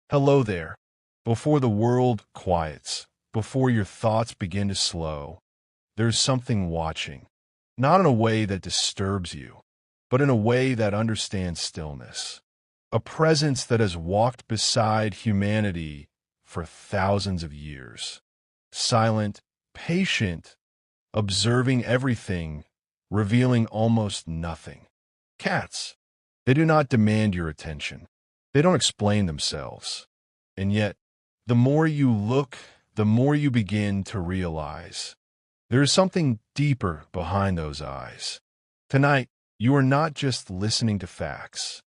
Hello there. Before the world quiets, before your thoughts begin to slow, there's something watching. Not in a way that disturbs you, but in a way that understands stillness. A presence that has walked beside humanity for thousands of years. Silent, patient, observing everything, revealing almost nothing. Cats. They do not demand your attention. They don't explain themselves. And yet, the more you look, the more you begin to realize there is something deeper behind those eyes. Tonight, you are not just listening to facts.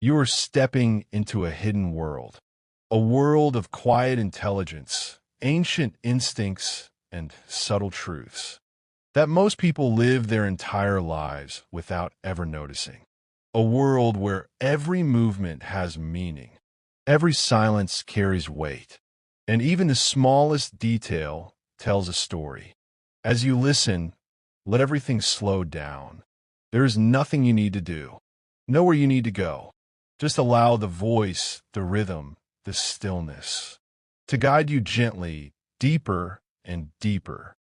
You are stepping into a hidden world. A world of quiet intelligence, ancient instincts, and subtle truths that most people live their entire lives without ever noticing. A world where every movement has meaning, every silence carries weight, and even the smallest detail tells a story. As you listen, let everything slow down. There is nothing you need to do, nowhere you need to go. Just allow the voice, the rhythm, the stillness to guide you gently, deeper and deeper.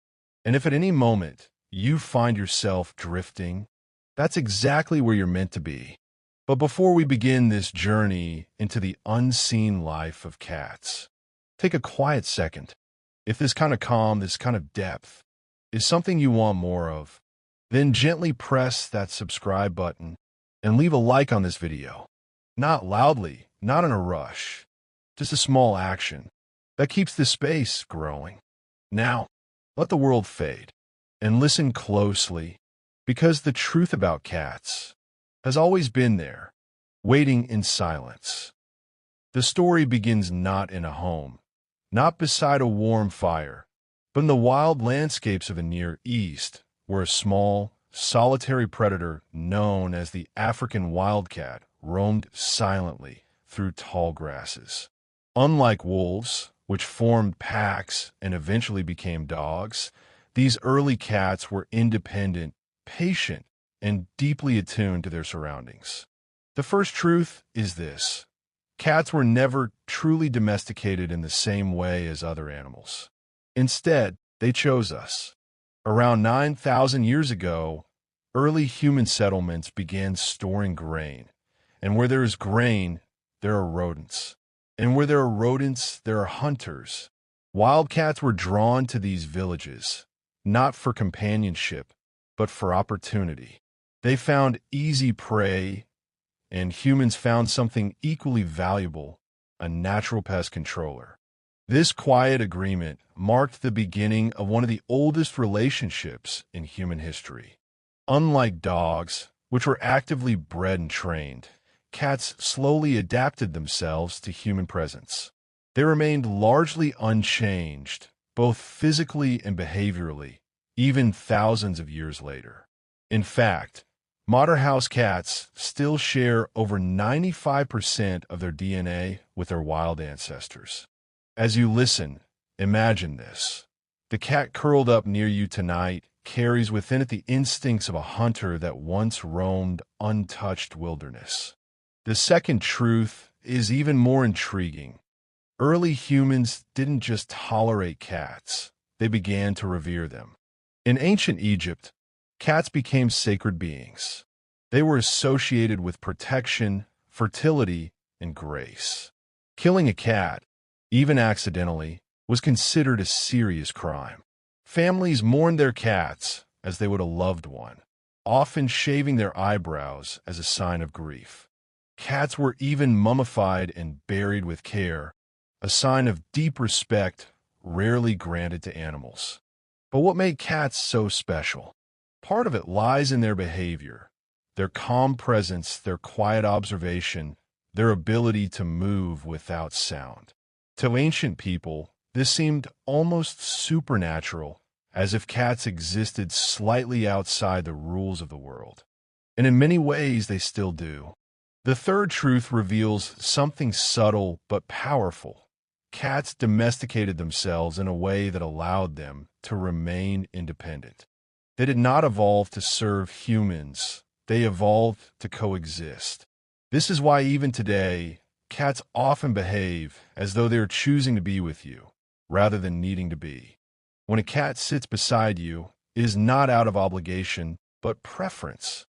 And if at any moment you find yourself drifting, that's exactly where you're meant to be. But before we begin this journey into the unseen life of cats, take a quiet second. If this kind of calm, this kind of depth is something you want more of, then gently press that subscribe button and leave a like on this video. Not loudly, not in a rush, just a small action that keeps the space growing. Now, let the world fade and listen closely, because the truth about cats has always been there, waiting in silence. The story begins not in a home, not beside a warm fire, but in the wild landscapes of the Near East, where a small, solitary predator known as the African wildcat roamed silently through tall grasses. Unlike wolves, which formed packs and eventually became dogs, these early cats were independent, patient, and deeply attuned to their surroundings. The first truth is this: cats were never truly domesticated in the same way as other animals. Instead, they chose us. Around 9,000 years ago, early human settlements began storing grain. And where there is grain, there are rodents. And where there are rodents, there are hunters. Wildcats were drawn to these villages, not for companionship, but for opportunity. They found easy prey, and humans found something equally valuable: a natural pest controller. This quiet agreement marked the beginning of one of the oldest relationships in human history. Unlike dogs, which were actively bred and trained, cats slowly adapted themselves to human presence. They remained largely unchanged, both physically and behaviorally, even thousands of years later. In fact, modern house cats still share over 95% of their DNA with their wild ancestors. As you listen, imagine this. The cat curled up near you tonight carries within it the instincts of a hunter that once roamed untouched wilderness. The second truth is even more intriguing. Early humans didn't just tolerate cats, they began to revere them. In ancient Egypt, cats became sacred beings. They were associated with protection, fertility, and grace. Killing a cat, even accidentally, was considered a serious crime. Families mourned their cats as they would a loved one, often shaving their eyebrows as a sign of grief. Cats were even mummified and buried with care, a sign of deep respect rarely granted to animals. But what made cats so special? Part of it lies in their behavior, their calm presence, their quiet observation, their ability to move without sound. To ancient people, this seemed almost supernatural, as if cats existed slightly outside the rules of the world. And in many ways, they still do. The third truth reveals something subtle but powerful. Cats domesticated themselves in a way that allowed them to remain independent. They did not evolve to serve humans. They evolved to coexist. This is why even today, cats often behave as though they are choosing to be with you, rather than needing to be. When a cat sits beside you, it is not out of obligation, but preference.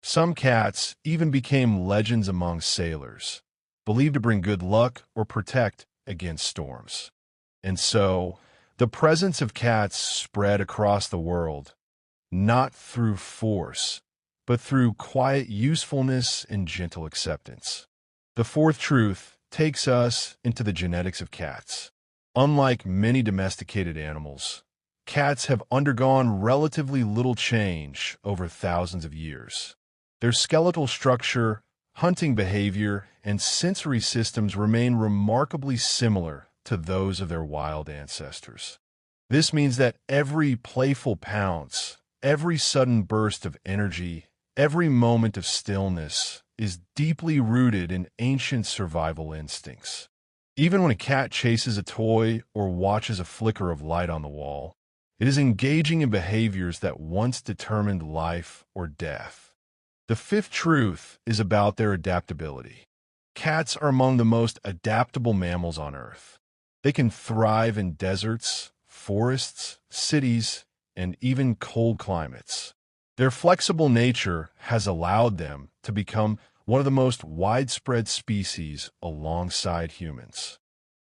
Some cats even became legends among sailors, believed to bring good luck or protect against storms. And so, the presence of cats spread across the world, not through force, but through quiet usefulness and gentle acceptance. The fourth truth takes us into the genetics of cats. Unlike many domesticated animals, cats have undergone relatively little change over thousands of years. Their skeletal structure, hunting behavior, and sensory systems remain remarkably similar to those of their wild ancestors. This means that every playful pounce, every sudden burst of energy, every moment of stillness is deeply rooted in ancient survival instincts. Even when a cat chases a toy or watches a flicker of light on the wall, it is engaging in behaviors that once determined life or death. The fifth truth is about their adaptability. Cats are among the most adaptable mammals on Earth. They can thrive in deserts, forests, cities, and even cold climates. Their flexible nature has allowed them to become one of the most widespread species alongside humans.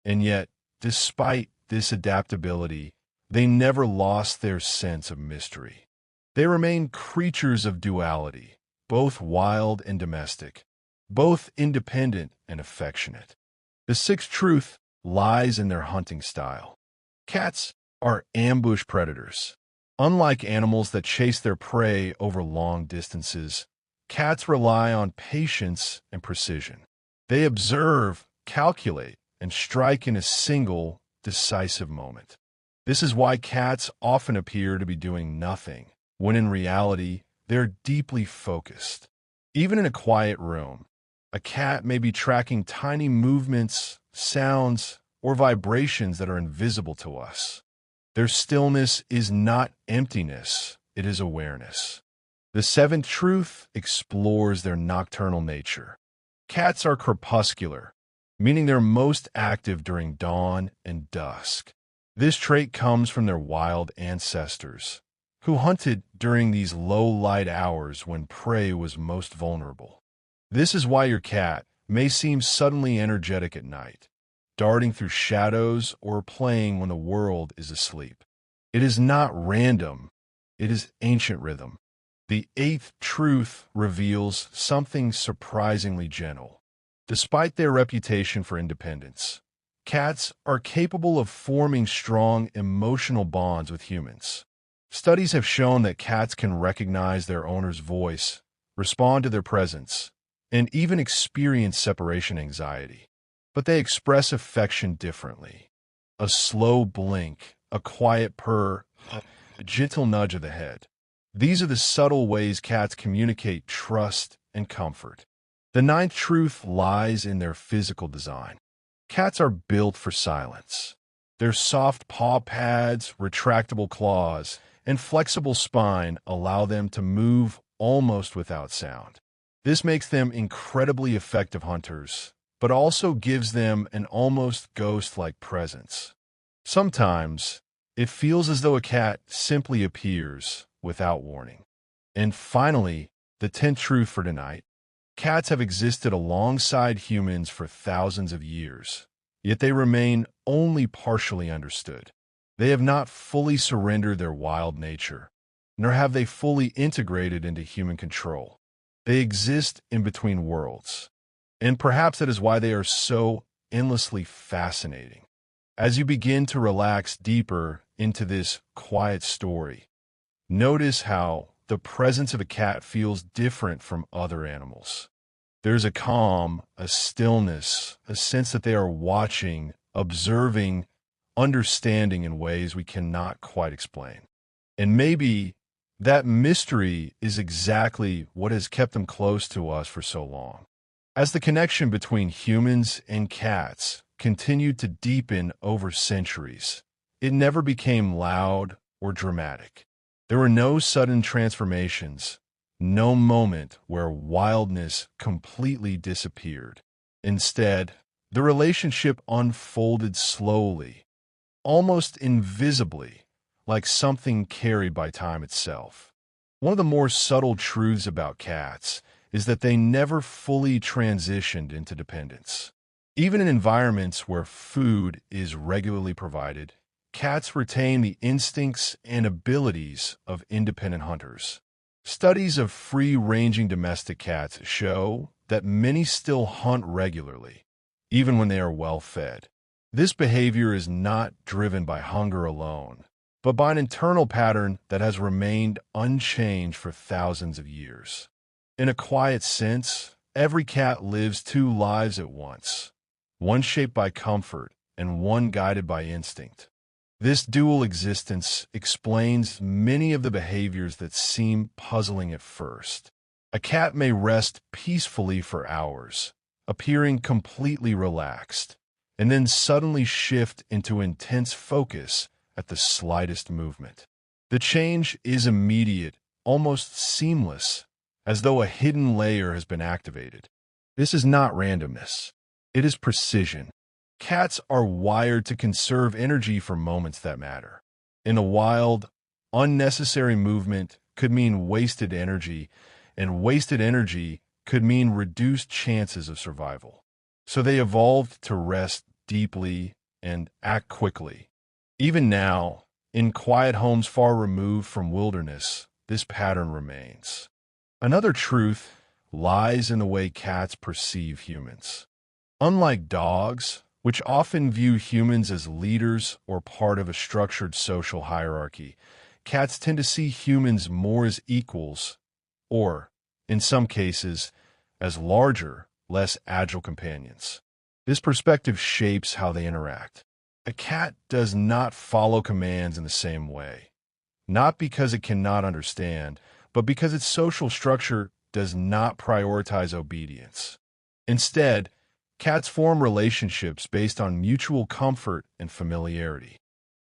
And yet, despite this adaptability, they never lost their sense of mystery. They remain creatures of duality, both wild and domestic, both independent and affectionate. The sixth truth lies in their hunting style. Cats are ambush predators. Unlike animals that chase their prey over long distances, cats rely on patience and precision. They observe, calculate, and strike in a single, decisive moment. This is why cats often appear to be doing nothing, when in reality, they're deeply focused. Even in a quiet room, a cat may be tracking tiny movements, sounds, or vibrations that are invisible to us. Their stillness is not emptiness, it is awareness. The seventh truth explores their nocturnal nature. Cats are crepuscular, meaning they're most active during dawn and dusk. This trait comes from their wild ancestors, who hunted during these low-light hours when prey was most vulnerable. This is why your cat may seem suddenly energetic at night, darting through shadows or playing when the world is asleep. It is not random, it is ancient rhythm. The eighth truth reveals something surprisingly gentle. Despite their reputation for independence, cats are capable of forming strong emotional bonds with humans. Studies have shown that cats can recognize their owner's voice, respond to their presence, and even experience separation anxiety. But they express affection differently. A slow blink, a quiet purr, a gentle nudge of the head. These are the subtle ways cats communicate trust and comfort. The ninth truth lies in their physical design. Cats are built for silence. Their soft paw pads, retractable claws, and flexible spine allow them to move almost without sound. This makes them incredibly effective hunters, but also gives them an almost ghost-like presence. Sometimes, it feels as though a cat simply appears without warning. And finally, the 10th truth for tonight. Cats have existed alongside humans for thousands of years, yet they remain only partially understood. They have not fully surrendered their wild nature, nor have they fully integrated into human control. They exist in between worlds, and perhaps that is why they are so endlessly fascinating. As you begin to relax deeper into this quiet story, notice how the presence of a cat feels different from other animals. There's a calm, a stillness, a sense that they are watching, observing, understanding in ways we cannot quite explain. And maybe that mystery is exactly what has kept them close to us for so long. As the connection between humans and cats continued to deepen over centuries, it never became loud or dramatic. There were no sudden transformations, no moment where wildness completely disappeared. Instead, The relationship unfolded slowly, almost invisibly, like something carried by time itself. One of the more subtle truths about cats is that they never fully transitioned into dependence. Even in environments where food is regularly provided, cats retain the instincts and abilities of independent hunters. Studies of free-ranging domestic cats show that many still hunt regularly, even when they are well fed. This behavior is not driven by hunger alone, but by an internal pattern that has remained unchanged for thousands of years. In a quiet sense, every cat lives two lives at once, one shaped by comfort and one guided by instinct. This dual existence explains many of the behaviors that seem puzzling at first. A cat may rest peacefully for hours, appearing completely relaxed, and then suddenly shift into intense focus at the slightest movement. The change is immediate, almost seamless, as though a hidden layer has been activated. This is not randomness. It is precision. Cats are wired to conserve energy for moments that matter. In the wild, unnecessary movement could mean wasted energy, and wasted energy could mean reduced chances of survival. So they evolved to rest deeply and act quickly. Even now, in quiet homes far removed from wilderness, this pattern remains. Another truth lies in the way cats perceive humans. Unlike dogs, which often view humans as leaders or part of a structured social hierarchy, cats tend to see humans more as equals, or, in some cases, as larger, less agile companions. This perspective shapes how they interact. A cat does not follow commands in the same way, not because it cannot understand, but because its social structure does not prioritize obedience. Instead, cats form relationships based on mutual comfort and familiarity.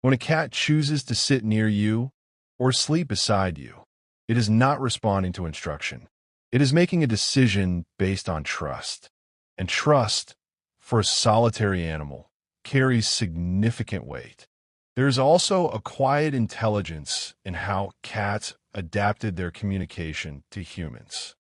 When a cat chooses to sit near you or sleep beside you, it is not responding to instruction. It is making a decision based on trust. And trust, for a solitary animal, carries significant weight. There is also a quiet intelligence in how cats adapted their communication to humans.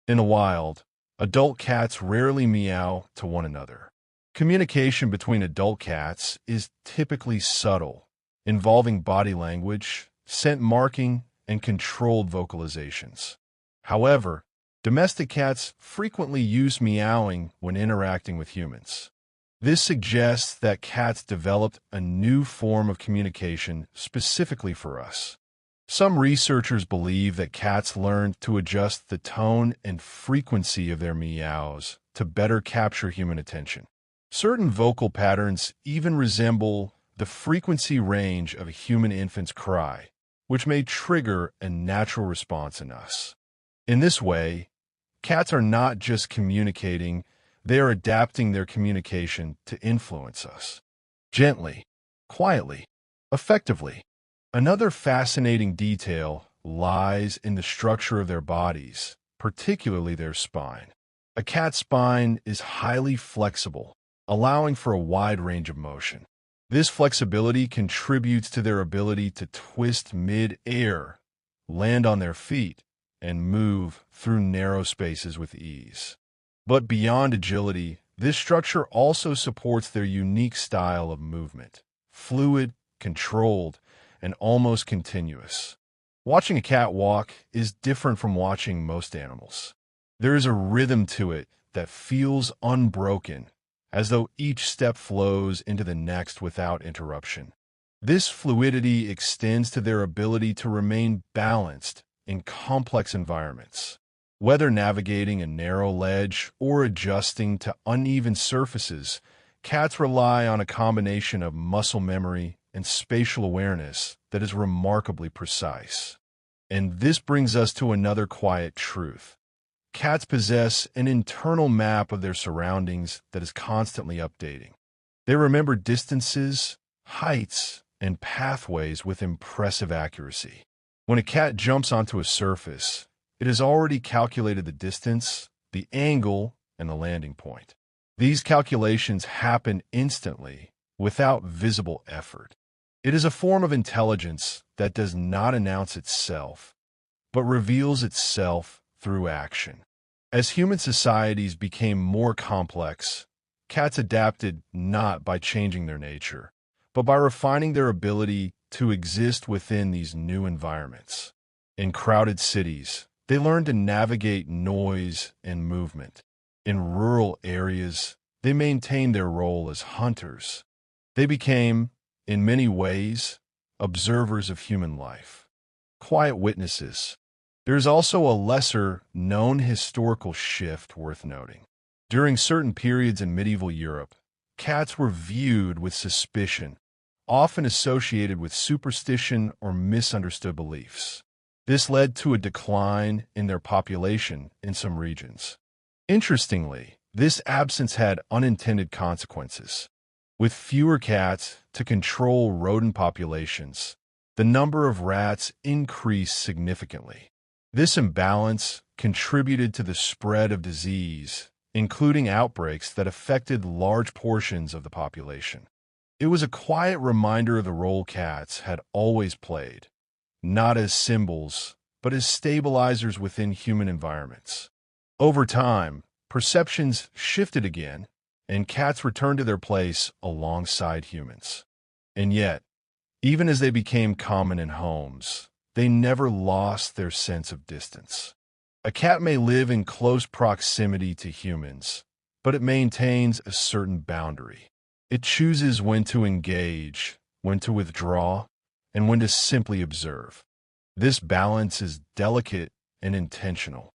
In the wild, adult cats rarely meow to one another. Communication between adult cats is typically subtle, involving body language, scent marking, and controlled vocalizations. However, domestic cats frequently use meowing when interacting with humans. This suggests that cats developed a new form of communication specifically for us. Some researchers believe that cats learned to adjust the tone and frequency of their meows to better capture human attention. Certain vocal patterns even resemble the frequency range of a human infant's cry, which may trigger a natural response in us. In this way, cats are not just communicating, they are adapting their communication to influence us. Gently, quietly, effectively. Another fascinating detail lies in the structure of their bodies, particularly their spine. A cat's spine is highly flexible, allowing for a wide range of motion. This flexibility contributes to their ability to twist mid-air, land on their feet, and move through narrow spaces with ease. But beyond agility, this structure also supports their unique style of movement, fluid, controlled, and almost continuous. Watching a cat walk is different from watching most animals. There is a rhythm to it that feels unbroken, as though each step flows into the next without interruption. This fluidity extends to their ability to remain balanced in complex environments. Whether navigating a narrow ledge or adjusting to uneven surfaces, cats rely on a combination of muscle memory and spatial awareness that is remarkably precise. And this brings us to another quiet truth. Cats possess an internal map of their surroundings that is constantly updating. They remember distances, heights, and pathways with impressive accuracy. When a cat jumps onto a surface, it has already calculated the distance, the angle, and the landing point. These calculations happen instantly, without visible effort. It is a form of intelligence that does not announce itself, but reveals itself through action. As human societies became more complex, cats adapted not by changing their nature, but by refining their ability to exist within these new environments. In crowded cities, they learned to navigate noise and movement. In rural areas, they maintained their role as hunters. They became, in many ways, observers of human life, quiet witnesses. There is also a lesser-known historical shift worth noting. During certain periods in medieval Europe, cats were viewed with suspicion, often associated with superstition or misunderstood beliefs. This led to a decline in their population in some regions. Interestingly, this absence had unintended consequences. With fewer cats to control rodent populations, the number of rats increased significantly. This imbalance contributed to the spread of disease, including outbreaks that affected large portions of the population. It was a quiet reminder of the role cats had always played, not as symbols, but as stabilizers within human environments. Over time, perceptions shifted again, and cats returned to their place alongside humans. And yet, even as they became common in homes, they never lost their sense of distance. A cat may live in close proximity to humans, but it maintains a certain boundary. It chooses when to engage, when to withdraw, and when to simply observe. This balance is delicate and intentional.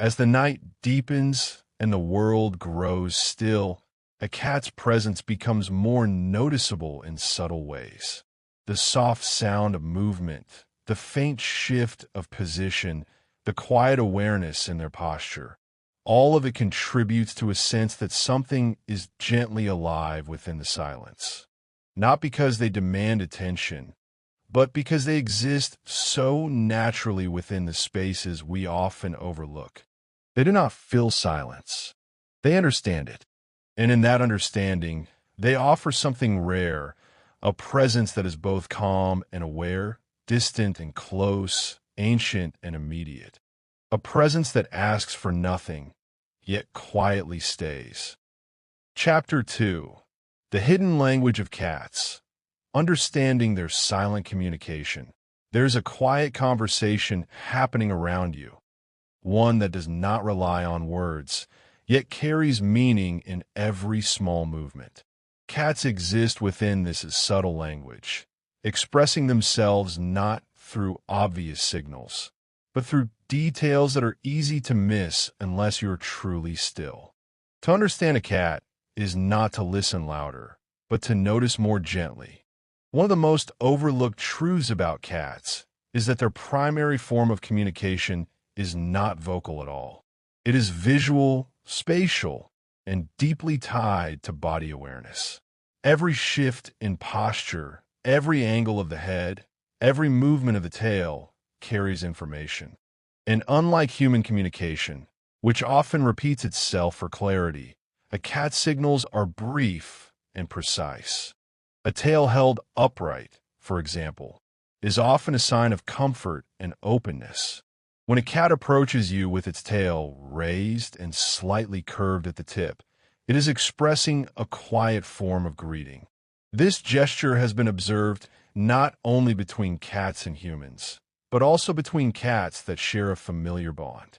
As the night deepens and the world grows still, a cat's presence becomes more noticeable in subtle ways. The soft sound of movement, the faint shift of position, the quiet awareness in their posture, all of it contributes to a sense that something is gently alive within the silence. Not because they demand attention, but because they exist so naturally within the spaces we often overlook. They do not fill silence. They understand it. And in that understanding, they offer something rare, a presence that is both calm and aware, distant and close, ancient and immediate. A presence that asks for nothing, yet quietly stays. Chapter 2. The Hidden Language of Cats. Understanding their silent communication. There's a quiet conversation happening around you, one that does not rely on words, yet carries meaning in every small movement. Cats exist within this subtle language, expressing themselves not through obvious signals, but through details that are easy to miss unless you're truly still. To understand a cat is not to listen louder, but to notice more gently. One of the most overlooked truths about cats is that their primary form of communication is not vocal at all. It is visual, spatial, and deeply tied to body awareness. Every shift in posture, every angle of the head, every movement of the tail carries information. And unlike human communication, which often repeats itself for clarity, a cat's signals are brief and precise. A tail held upright, for example, is often a sign of comfort and openness. When a cat approaches you with its tail raised and slightly curved at the tip, it is expressing a quiet form of greeting. This gesture has been observed not only between cats and humans, but also between cats that share a familiar bond.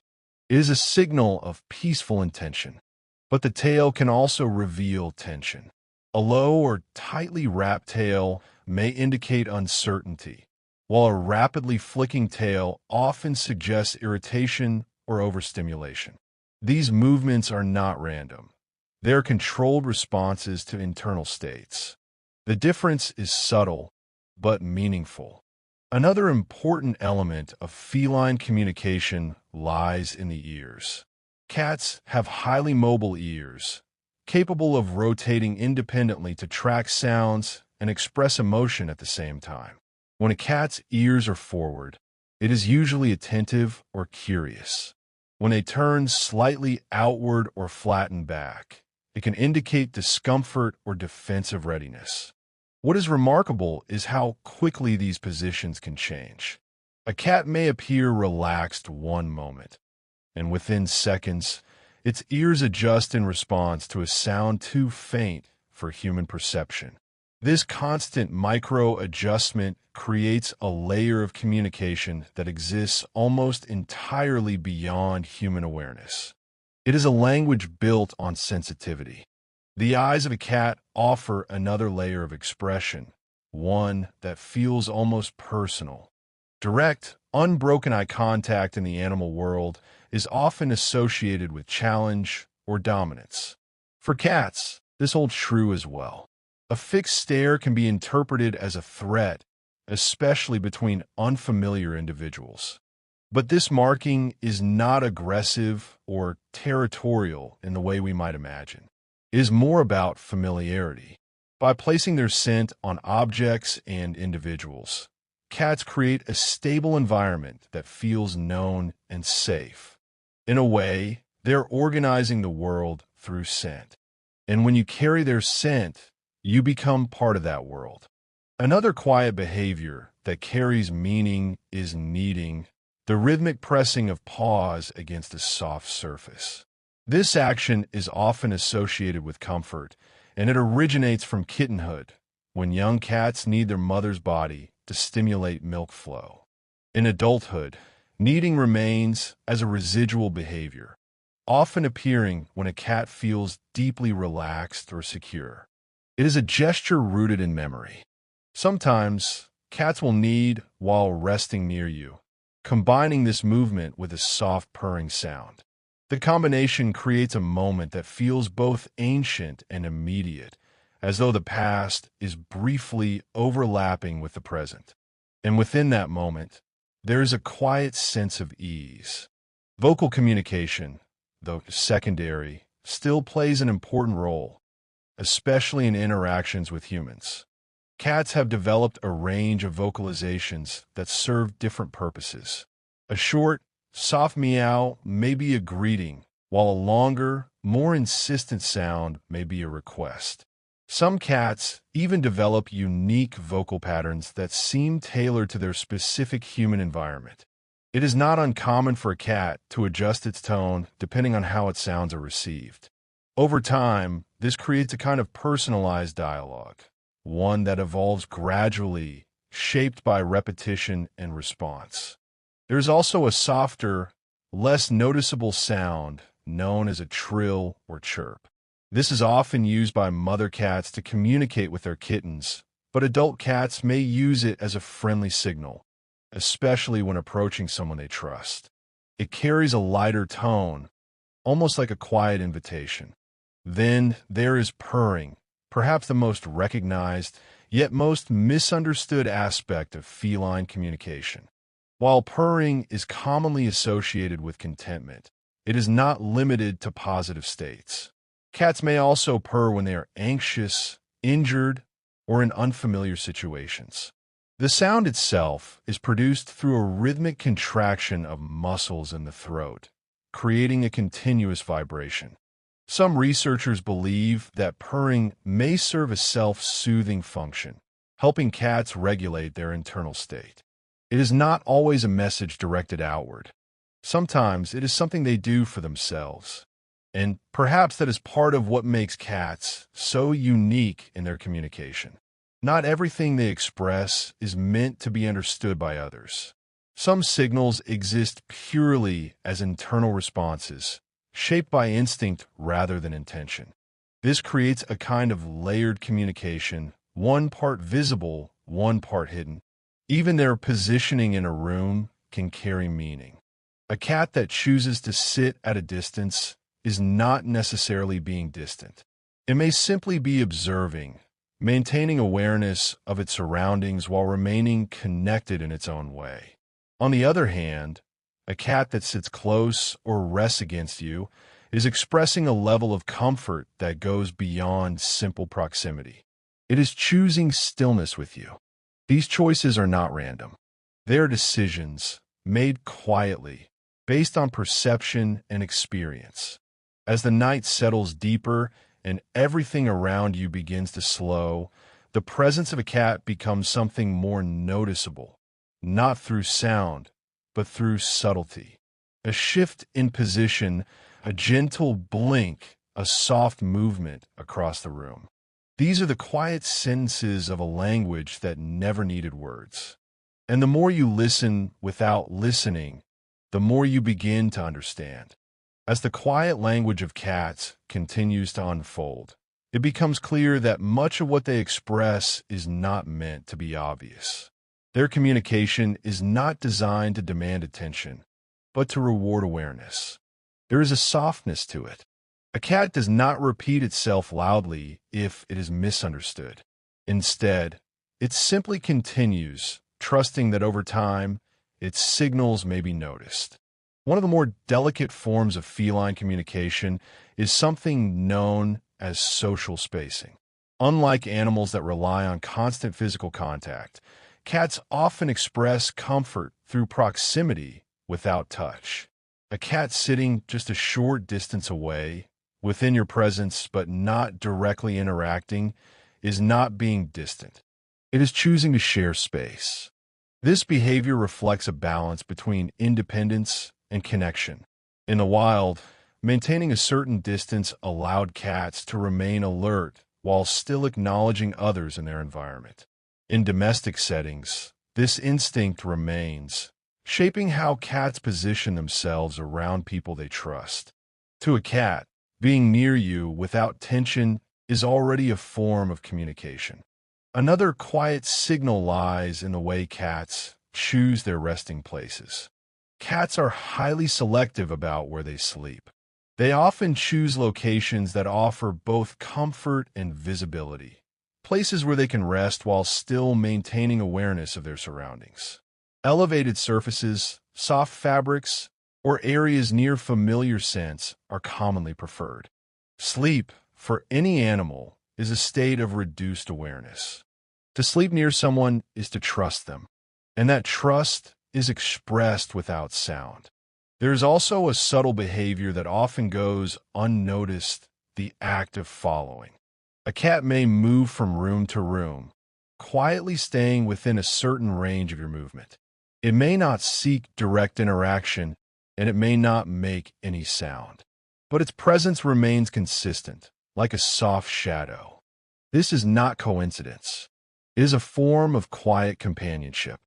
It is a signal of peaceful intention, but the tail can also reveal tension. A low or tightly wrapped tail may indicate uncertainty, while a rapidly flicking tail often suggests irritation or overstimulation. These movements are not random. They are controlled responses to internal states. The difference is subtle, but meaningful. Another important element of feline communication lies in the ears. Cats have highly mobile ears, capable of rotating independently to track sounds and express emotion at the same time. When a cat's ears are forward, it is usually attentive or curious. When they turn slightly outward or flatten back, It can indicate discomfort or defensive readiness. What is remarkable is how quickly these positions can change. A cat may appear relaxed one moment, and within seconds, its ears adjust in response to a sound too faint for human perception. This constant micro-adjustment creates a layer of communication that exists almost entirely beyond human awareness. It is a language built on sensitivity. The eyes of a cat offer another layer of expression, one that feels almost personal. Direct, unbroken eye contact in the animal world is often associated with challenge or dominance. For cats, this holds true as well. A fixed stare can be interpreted as a threat, especially between unfamiliar individuals. But this marking is not aggressive or territorial in the way we might imagine. It is more about familiarity. By placing their scent on objects and individuals, cats create a stable environment that feels known and safe. In a way, they're organizing the world through scent. And when you carry their scent, you become part of that world. Another quiet behavior that carries meaning is kneading, the rhythmic pressing of paws against a soft surface. This action is often associated with comfort, and it originates from kittenhood, when young cats knead their mother's body to stimulate milk flow. In adulthood, kneading remains as a residual behavior, often appearing when a cat feels deeply relaxed or secure. It is a gesture rooted in memory. Sometimes, cats will knead while resting near you, combining this movement with a soft purring sound. The combination creates a moment that feels both ancient and immediate, as though the past is briefly overlapping with the present. And within that moment, there is a quiet sense of ease. Vocal communication, though secondary, still plays an important role, especially in interactions with humans. Cats have developed a range of vocalizations that serve different purposes. A short, soft meow may be a greeting, while a longer, more insistent sound may be a request. Some cats even develop unique vocal patterns that seem tailored to their specific human environment. It is not uncommon for a cat to adjust its tone depending on how its sounds are received. Over time, this creates a kind of personalized dialogue, one that evolves gradually, shaped by repetition and response. There is also a softer, less noticeable sound known as a trill or chirp. This is often used by mother cats to communicate with their kittens, but adult cats may use it as a friendly signal, especially when approaching someone they trust. It carries a lighter tone, almost like a quiet invitation. Then there is purring, perhaps the most recognized, yet most misunderstood aspect of feline communication. While purring is commonly associated with contentment, it is not limited to positive states. Cats may also purr when they are anxious, injured, or in unfamiliar situations. The sound itself is produced through a rhythmic contraction of muscles in the throat, creating a continuous vibration. Some researchers believe that purring may serve a self-soothing function, helping cats regulate their internal state. It is not always a message directed outward. Sometimes it is something they do for themselves. And perhaps that is part of what makes cats so unique in their communication. Not everything they express is meant to be understood by others. Some signals exist purely as internal responses, shaped by instinct rather than intention. This creates a kind of layered communication, one part visible, one part hidden. Even their positioning in a room can carry meaning. A cat that chooses to sit at a distance is not necessarily being distant. It may simply be observing, maintaining awareness of its surroundings while remaining connected in its own way. On the other hand, a cat that sits close or rests against you is expressing a level of comfort that goes beyond simple proximity. It is choosing stillness with you. These choices are not random. They are decisions made quietly, based on perception and experience. As the night settles deeper and everything around you begins to slow, the presence of a cat becomes something more noticeable, not through sound, but through subtlety. A shift in position, a gentle blink, a soft movement across the room. These are the quiet sentences of a language that never needed words. And the more you listen without listening, the more you begin to understand. As the quiet language of cats continues to unfold, it becomes clear that much of what they express is not meant to be obvious. Their communication is not designed to demand attention, but to reward awareness. There is a softness to it. A cat does not repeat itself loudly if it is misunderstood. Instead, it simply continues, trusting that over time, its signals may be noticed. One of the more delicate forms of feline communication is something known as social spacing. Unlike animals that rely on constant physical contact, cats often express comfort through proximity without touch. A cat sitting just a short distance away, within your presence but not directly interacting, is not being distant. It is choosing to share space. This behavior reflects a balance between independence and connection. In the wild, maintaining a certain distance allowed cats to remain alert while still acknowledging others in their environment. In domestic settings, this instinct remains, shaping how cats position themselves around people they trust. To a cat, being near you without tension is already a form of communication. Another quiet signal lies in the way cats choose their resting places. Cats are highly selective about where they sleep. They often choose locations that offer both comfort and visibility, places where they can rest while still maintaining awareness of their surroundings. Elevated surfaces, soft fabrics, or areas near familiar scents are commonly preferred. Sleep, for any animal, is a state of reduced awareness. To sleep near someone is to trust them, and that trust is expressed without sound. There is also a subtle behavior that often goes unnoticed, the act of following. A cat may move from room to room, quietly staying within a certain range of your movement. It may not seek direct interaction, and it may not make any sound, but its presence remains consistent, like a soft shadow. This is not coincidence. It is a form of quiet companionship.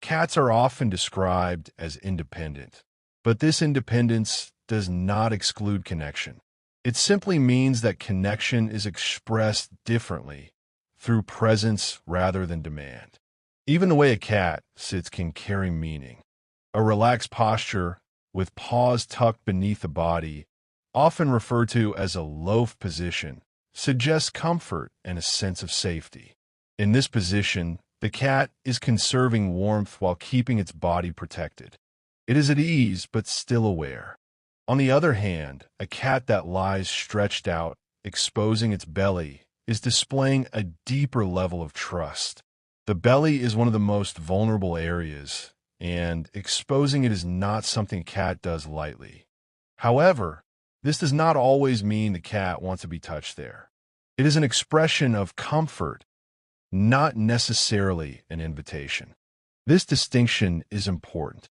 Cats are often described as independent, but this independence does not exclude connection. It simply means that connection is expressed differently, through presence rather than demand. Even the way a cat sits can carry meaning. A relaxed posture, with paws tucked beneath the body, often referred to as a loaf position, suggests comfort and a sense of safety. In this position, the cat is conserving warmth while keeping its body protected. It is at ease but still aware. On the other hand, a cat that lies stretched out, exposing its belly, is displaying a deeper level of trust. The belly is one of the most vulnerable areas, and exposing it is not something a cat does lightly. However, this does not always mean the cat wants to be touched there. It is an expression of comfort, not necessarily an invitation. This distinction is important.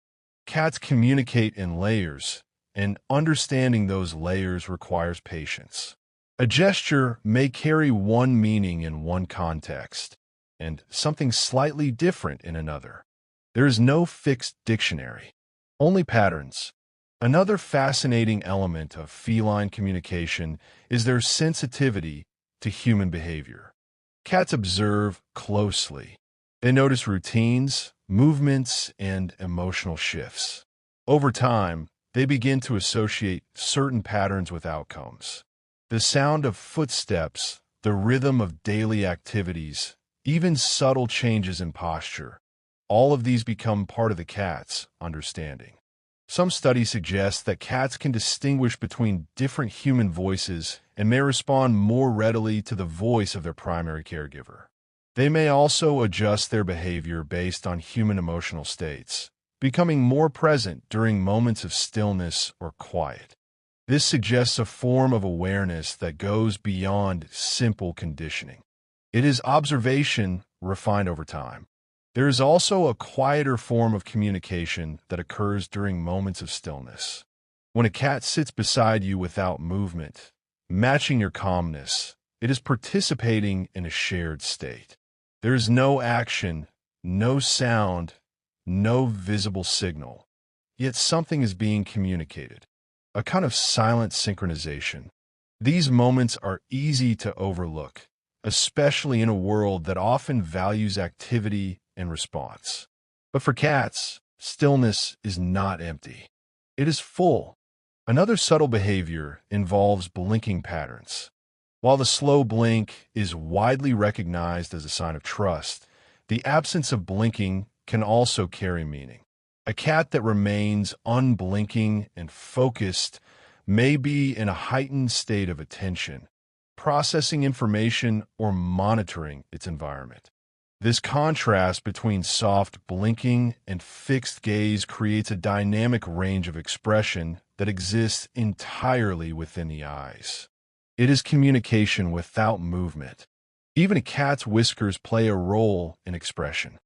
Cats communicate in layers, and understanding those layers requires patience. A gesture may carry one meaning in one context, and something slightly different in another. There is no fixed dictionary, only patterns. Another fascinating element of feline communication is their sensitivity to human behavior. Cats observe closely. They notice routines, movements, and emotional shifts. Over time, they begin to associate certain patterns with outcomes. The sound of footsteps, the rhythm of daily activities, even subtle changes in posture, all of these become part of the cat's understanding. Some studies suggest that cats can distinguish between different human voices and may respond more readily to the voice of their primary caregiver. They may also adjust their behavior based on human emotional states, becoming more present during moments of stillness or quiet. This suggests a form of awareness that goes beyond simple conditioning. It is observation refined over time. There is also a quieter form of communication that occurs during moments of stillness. When a cat sits beside you without movement, matching your calmness, it is participating in a shared state. There is no action, no sound, no visible signal, yet something is being communicated, a kind of silent synchronization. These moments are easy to overlook, especially in a world that often values activity and response. But for cats, stillness is not empty. It is full. Another subtle behavior involves blinking patterns. While the slow blink is widely recognized as a sign of trust, the absence of blinking can also carry meaning. A cat that remains unblinking and focused may be in a heightened state of attention, processing information or monitoring its environment. This contrast between soft blinking and fixed gaze creates a dynamic range of expression that exists entirely within the eyes. It is communication without movement. Even a cat's whiskers play a role in expression.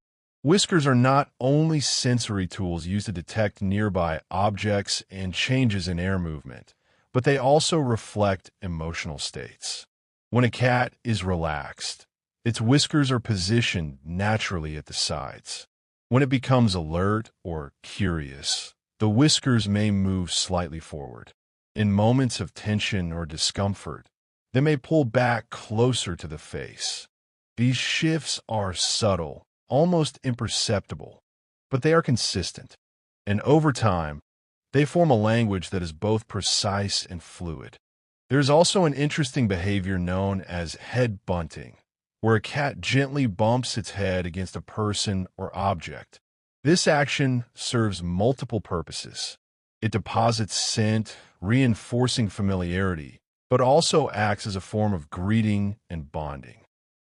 Whiskers are not only sensory tools used to detect nearby objects and changes in air movement, but they also reflect emotional states. When a cat is relaxed, its whiskers are positioned naturally at the sides. When it becomes alert or curious, the whiskers may move slightly forward. In moments of tension or discomfort, they may pull back closer to the face. These shifts are subtle, almost imperceptible, but they are consistent. And over time, they form a language that is both precise and fluid. There is also an interesting behavior known as head bunting, where a cat gently bumps its head against a person or object. This action serves multiple purposes. It deposits scent, reinforcing familiarity, but also acts as a form of greeting and bonding.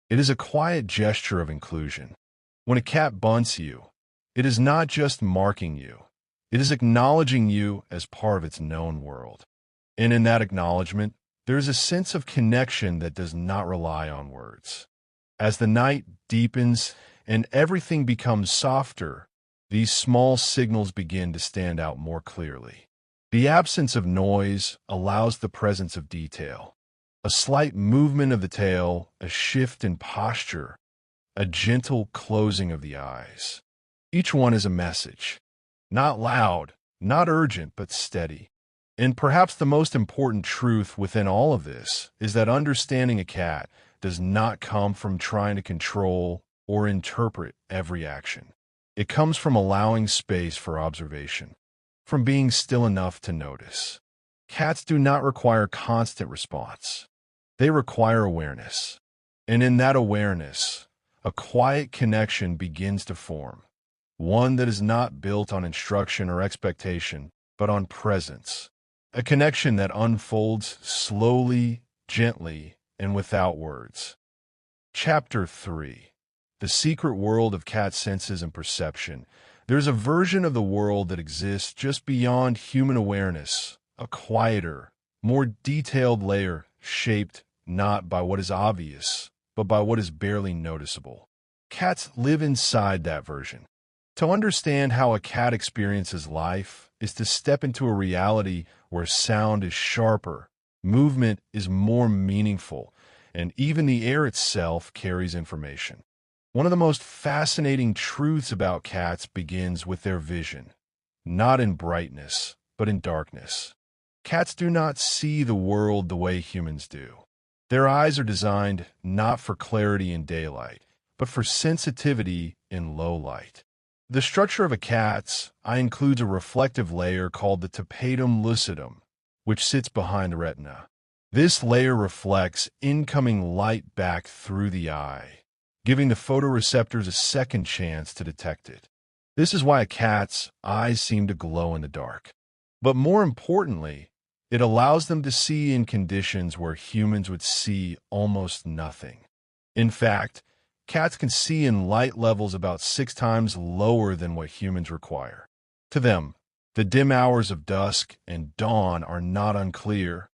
It is a quiet gesture of inclusion. When a cat bunts you, it is not just marking you. It is acknowledging you as part of its known world. And in that acknowledgement, there is a sense of connection that does not rely on words. As the night deepens and everything becomes softer, these small signals begin to stand out more clearly. The absence of noise allows the presence of detail. A slight movement of the tail, a shift in posture, a gentle closing of the eyes. Each one is a message. Not loud, not urgent, but steady. And perhaps the most important truth within all of this is that understanding a cat does not come from trying to control or interpret every action. It comes from allowing space for observation, from being still enough to notice. Cats do not require constant response. They require awareness. And in that awareness, a quiet connection begins to form, one that is not built on instruction or expectation, but on presence. A connection that unfolds slowly, gently, and without words. Chapter 3. The Secret World of Cat Senses and Perception. There's a version of the world that exists just beyond human awareness, a quieter, more detailed layer shaped not by what is obvious, but by what is barely noticeable. Cats live inside that version. To understand how a cat experiences life is to step into a reality where sound is sharper, movement is more meaningful, and even the air itself carries information. One of the most fascinating truths about cats begins with their vision, not in brightness, but in darkness. Cats do not see the world the way humans do. Their eyes are designed not for clarity in daylight, but for sensitivity in low light. The structure of a cat's eye includes a reflective layer called the tapetum lucidum, which sits behind the retina. This layer reflects incoming light back through the eye, giving the photoreceptors a second chance to detect it. This is why a cat's eyes seem to glow in the dark. But more importantly, it allows them to see in conditions where humans would see almost nothing. In fact, cats can see in light levels about 6 times lower than what humans require. To them, The dim hours of dusk and dawn are not unclear.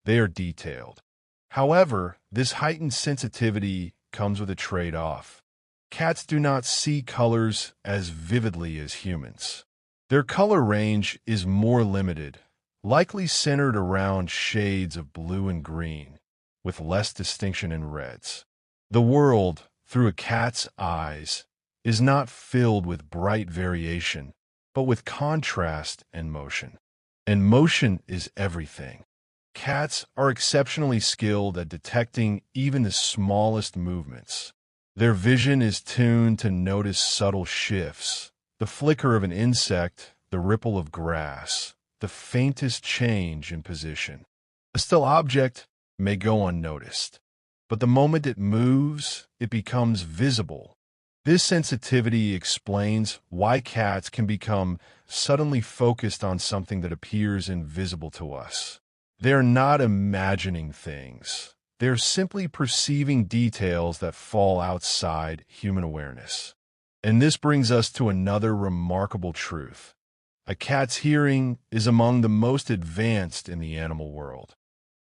They are detailed. However, this heightened sensitivity comes with a trade-off. Cats do not see colors as vividly as humans. Their color range is more limited, likely centered around shades of blue and green, with less distinction in reds. The world, through a cat's eyes, is not filled with bright variation, but with contrast and motion. And motion is everything. Cats are exceptionally skilled at detecting even the smallest movements. Their vision is tuned to notice subtle shifts, the flicker of an insect, the ripple of grass, the faintest change in position. A still object may go unnoticed, but the moment it moves, it becomes visible. This sensitivity explains why cats can become suddenly focused on something that appears invisible to us. They're not imagining things. They're simply perceiving details that fall outside human awareness. And this brings us to another remarkable truth. A cat's hearing is among the most advanced in the animal world.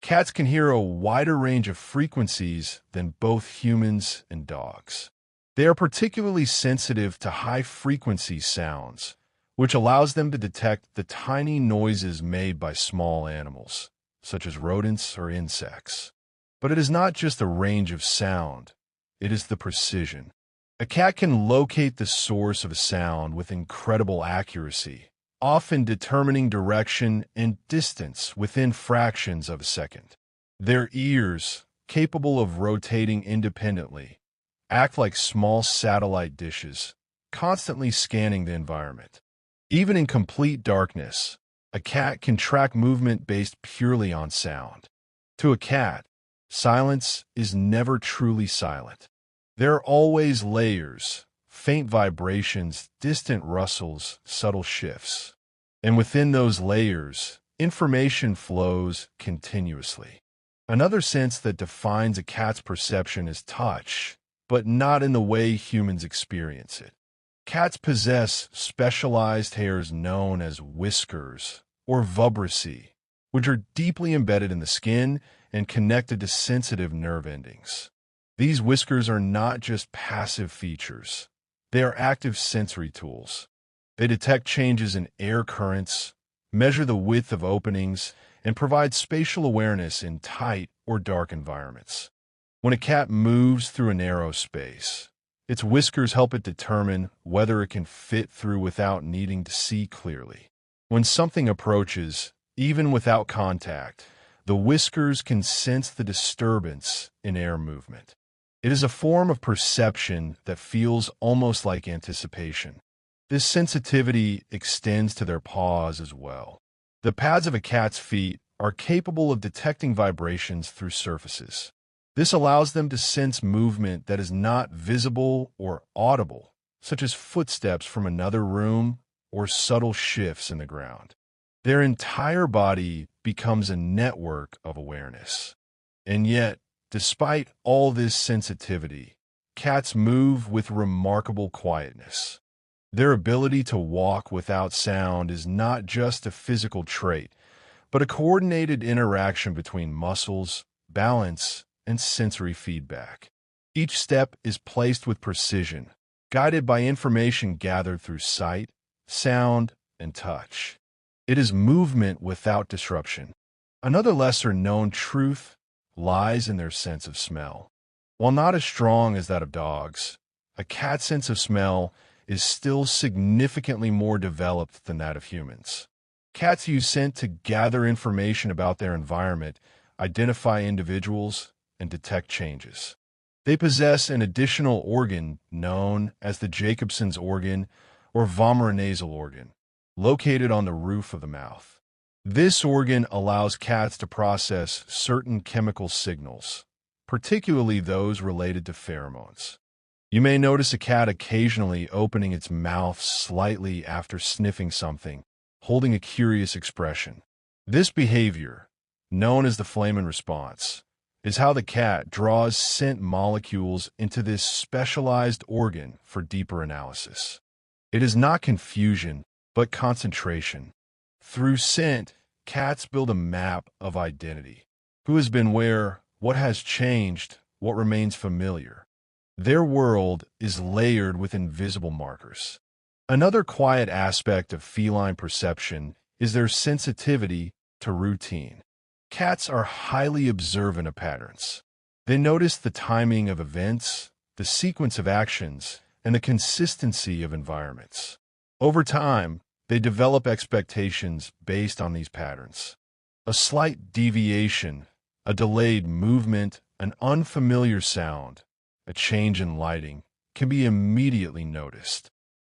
Cats can hear a wider range of frequencies than both humans and dogs. They are particularly sensitive to high-frequency sounds, which allows them to detect the tiny noises made by small animals, such as rodents or insects. But it is not just the range of sound, it is the precision. A cat can locate the source of a sound with incredible accuracy, often determining direction and distance within fractions of a second. Their ears, capable of rotating independently, act like small satellite dishes, constantly scanning the environment. Even in complete darkness, a cat can track movement based purely on sound. To a cat, silence is never truly silent. There are always layers, faint vibrations, distant rustles, subtle shifts. And within those layers, information flows continuously. Another sense that defines a cat's perception is touch, but not in the way humans experience it. Cats possess specialized hairs known as whiskers or vibrissae, which are deeply embedded in the skin and connected to sensitive nerve endings. These whiskers are not just passive features. They are active sensory tools. They detect changes in air currents, measure the width of openings, and provide spatial awareness in tight or dark environments. When a cat moves through a narrow space, its whiskers help it determine whether it can fit through without needing to see clearly. When something approaches, even without contact, the whiskers can sense the disturbance in air movement. It is a form of perception that feels almost like anticipation. This sensitivity extends to their paws as well. The pads of a cat's feet are capable of detecting vibrations through surfaces. This allows them to sense movement that is not visible or audible, such as footsteps from another room or subtle shifts in the ground. Their entire body becomes a network of awareness. And yet, despite all this sensitivity, cats move with remarkable quietness. Their ability to walk without sound is not just a physical trait, but a coordinated interaction between muscles, balance, and sensory feedback. Each step is placed with precision, guided by information gathered through sight, sound, and touch. It is movement without disruption. Another lesser-known truth lies in their sense of smell. While not as strong as that of dogs, a cat's sense of smell is still significantly more developed than that of humans. Cats use scent to gather information about their environment, identify individuals, and detect changes. They possess an additional organ known as the Jacobson's organ or vomeronasal organ, located on the roof of the mouth. This organ allows cats to process certain chemical signals, particularly those related to pheromones. You may notice a cat occasionally opening its mouth slightly after sniffing something, holding a curious expression. This behavior, known as the flamen response, is how the cat draws scent molecules into this specialized organ for deeper analysis. It is not confusion, but concentration. Through scent, cats build a map of identity. Who has been where, what has changed, what remains familiar. Their world is layered with invisible markers. Another quiet aspect of feline perception is their sensitivity to routine. Cats are highly observant of patterns. They notice the timing of events, the sequence of actions, and the consistency of environments. Over time, they develop expectations based on these patterns. A slight deviation, a delayed movement, an unfamiliar sound, a change in lighting can be immediately noticed.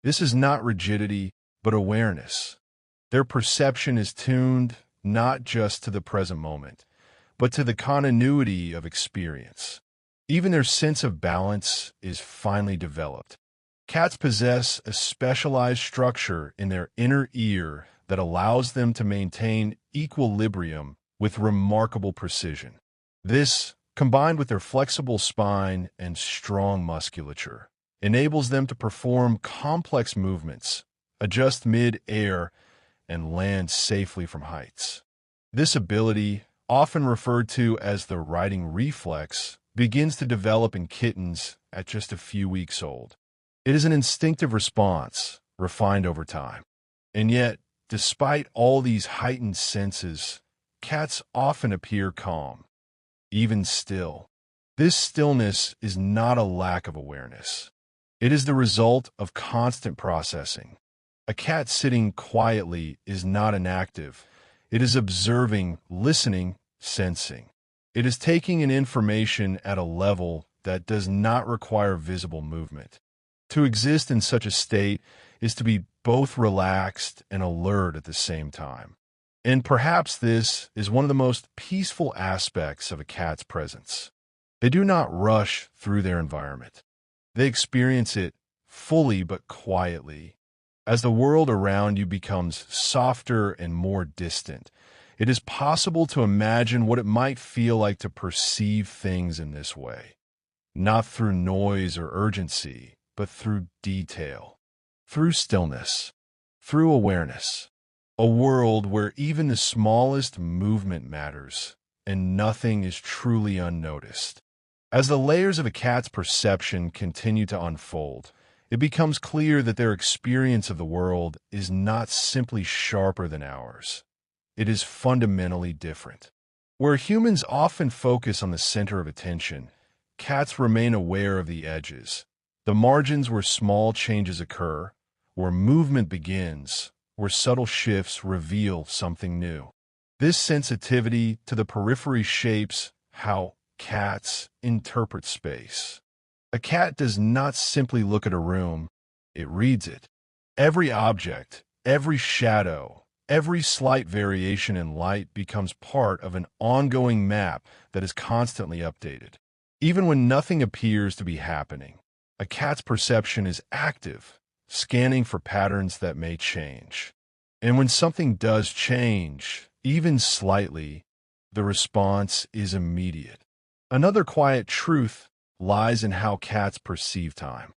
This is not rigidity, but awareness. Their perception is tuned not just to the present moment, but to the continuity of experience. Even their sense of balance is finely developed. Cats possess a specialized structure in their inner ear that allows them to maintain equilibrium with remarkable precision. This, combined with their flexible spine and strong musculature, enables them to perform complex movements, adjust mid-air, and land safely from heights. This ability, often referred to as the riding reflex, begins to develop in kittens at just a few weeks old. It is an instinctive response, refined over time. And yet, despite all these heightened senses, cats often appear calm, even still. This stillness is not a lack of awareness. It is the result of constant processing. A cat sitting quietly is not inactive. It is observing, listening, sensing. It is taking in information at a level that does not require visible movement. To exist in such a state is to be both relaxed and alert at the same time. And perhaps this is one of the most peaceful aspects of a cat's presence. They do not rush through their environment. They experience it fully but quietly. As the world around you becomes softer and more distant, it is possible to imagine what it might feel like to perceive things in this way, not through noise or urgency, but through detail, through stillness, through awareness. A world where even the smallest movement matters and nothing is truly unnoticed. As the layers of a cat's perception continue to unfold, it becomes clear that their experience of the world is not simply sharper than ours. It is fundamentally different. Where humans often focus on the center of attention, cats remain aware of the edges, the margins where small changes occur, where movement begins, where subtle shifts reveal something new. This sensitivity to the periphery shapes how cats interpret space. A cat does not simply look at a room, it reads it. Every object, every shadow, every slight variation in light becomes part of an ongoing map that is constantly updated. Even when nothing appears to be happening, a cat's perception is active, scanning for patterns that may change. And when something does change, even slightly, the response is immediate. Another quiet truth lies in how cats perceive time.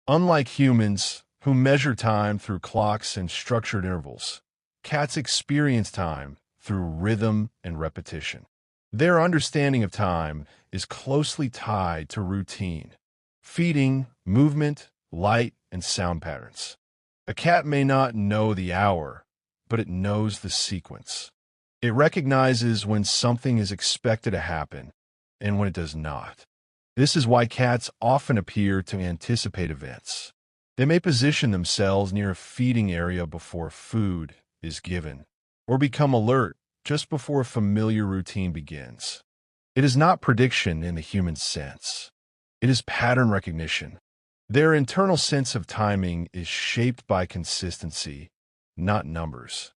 Unlike humans, who measure time through clocks and structured intervals, cats experience time through rhythm and repetition. Their understanding of time is closely tied to routine, feeding, movement, light, and sound patterns. A cat may not know the hour, but it knows the sequence. It recognizes when something is expected to happen and when it does not. This is why cats often appear to anticipate events. They may position themselves near a feeding area before food is given, or become alert just before a familiar routine begins. It is not prediction in the human sense. It is pattern recognition. Their internal sense of timing is shaped by consistency, not numbers.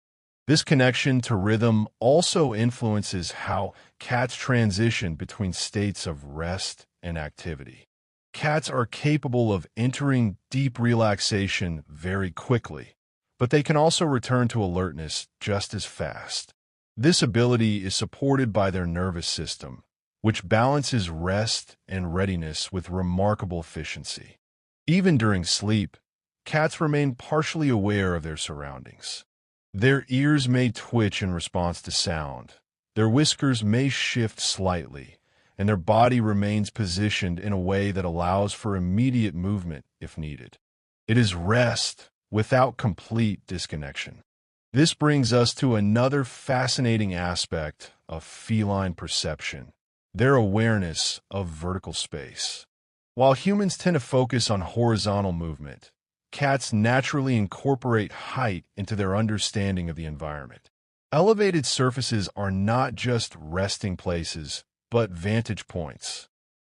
This connection to rhythm also influences how cats transition between states of rest and activity. Cats are capable of entering deep relaxation very quickly, but they can also return to alertness just as fast. This ability is supported by their nervous system, which balances rest and readiness with remarkable efficiency. Even during sleep, cats remain partially aware of their surroundings. Their ears may twitch in response to sound. Their whiskers may shift slightly, and their body remains positioned in a way that allows for immediate movement if needed. It is rest without complete disconnection. This brings us to another fascinating aspect of feline perception, their awareness of vertical space. While humans tend to focus on horizontal movement, cats naturally incorporate height into their understanding of the environment. Elevated surfaces are not just resting places, but vantage points.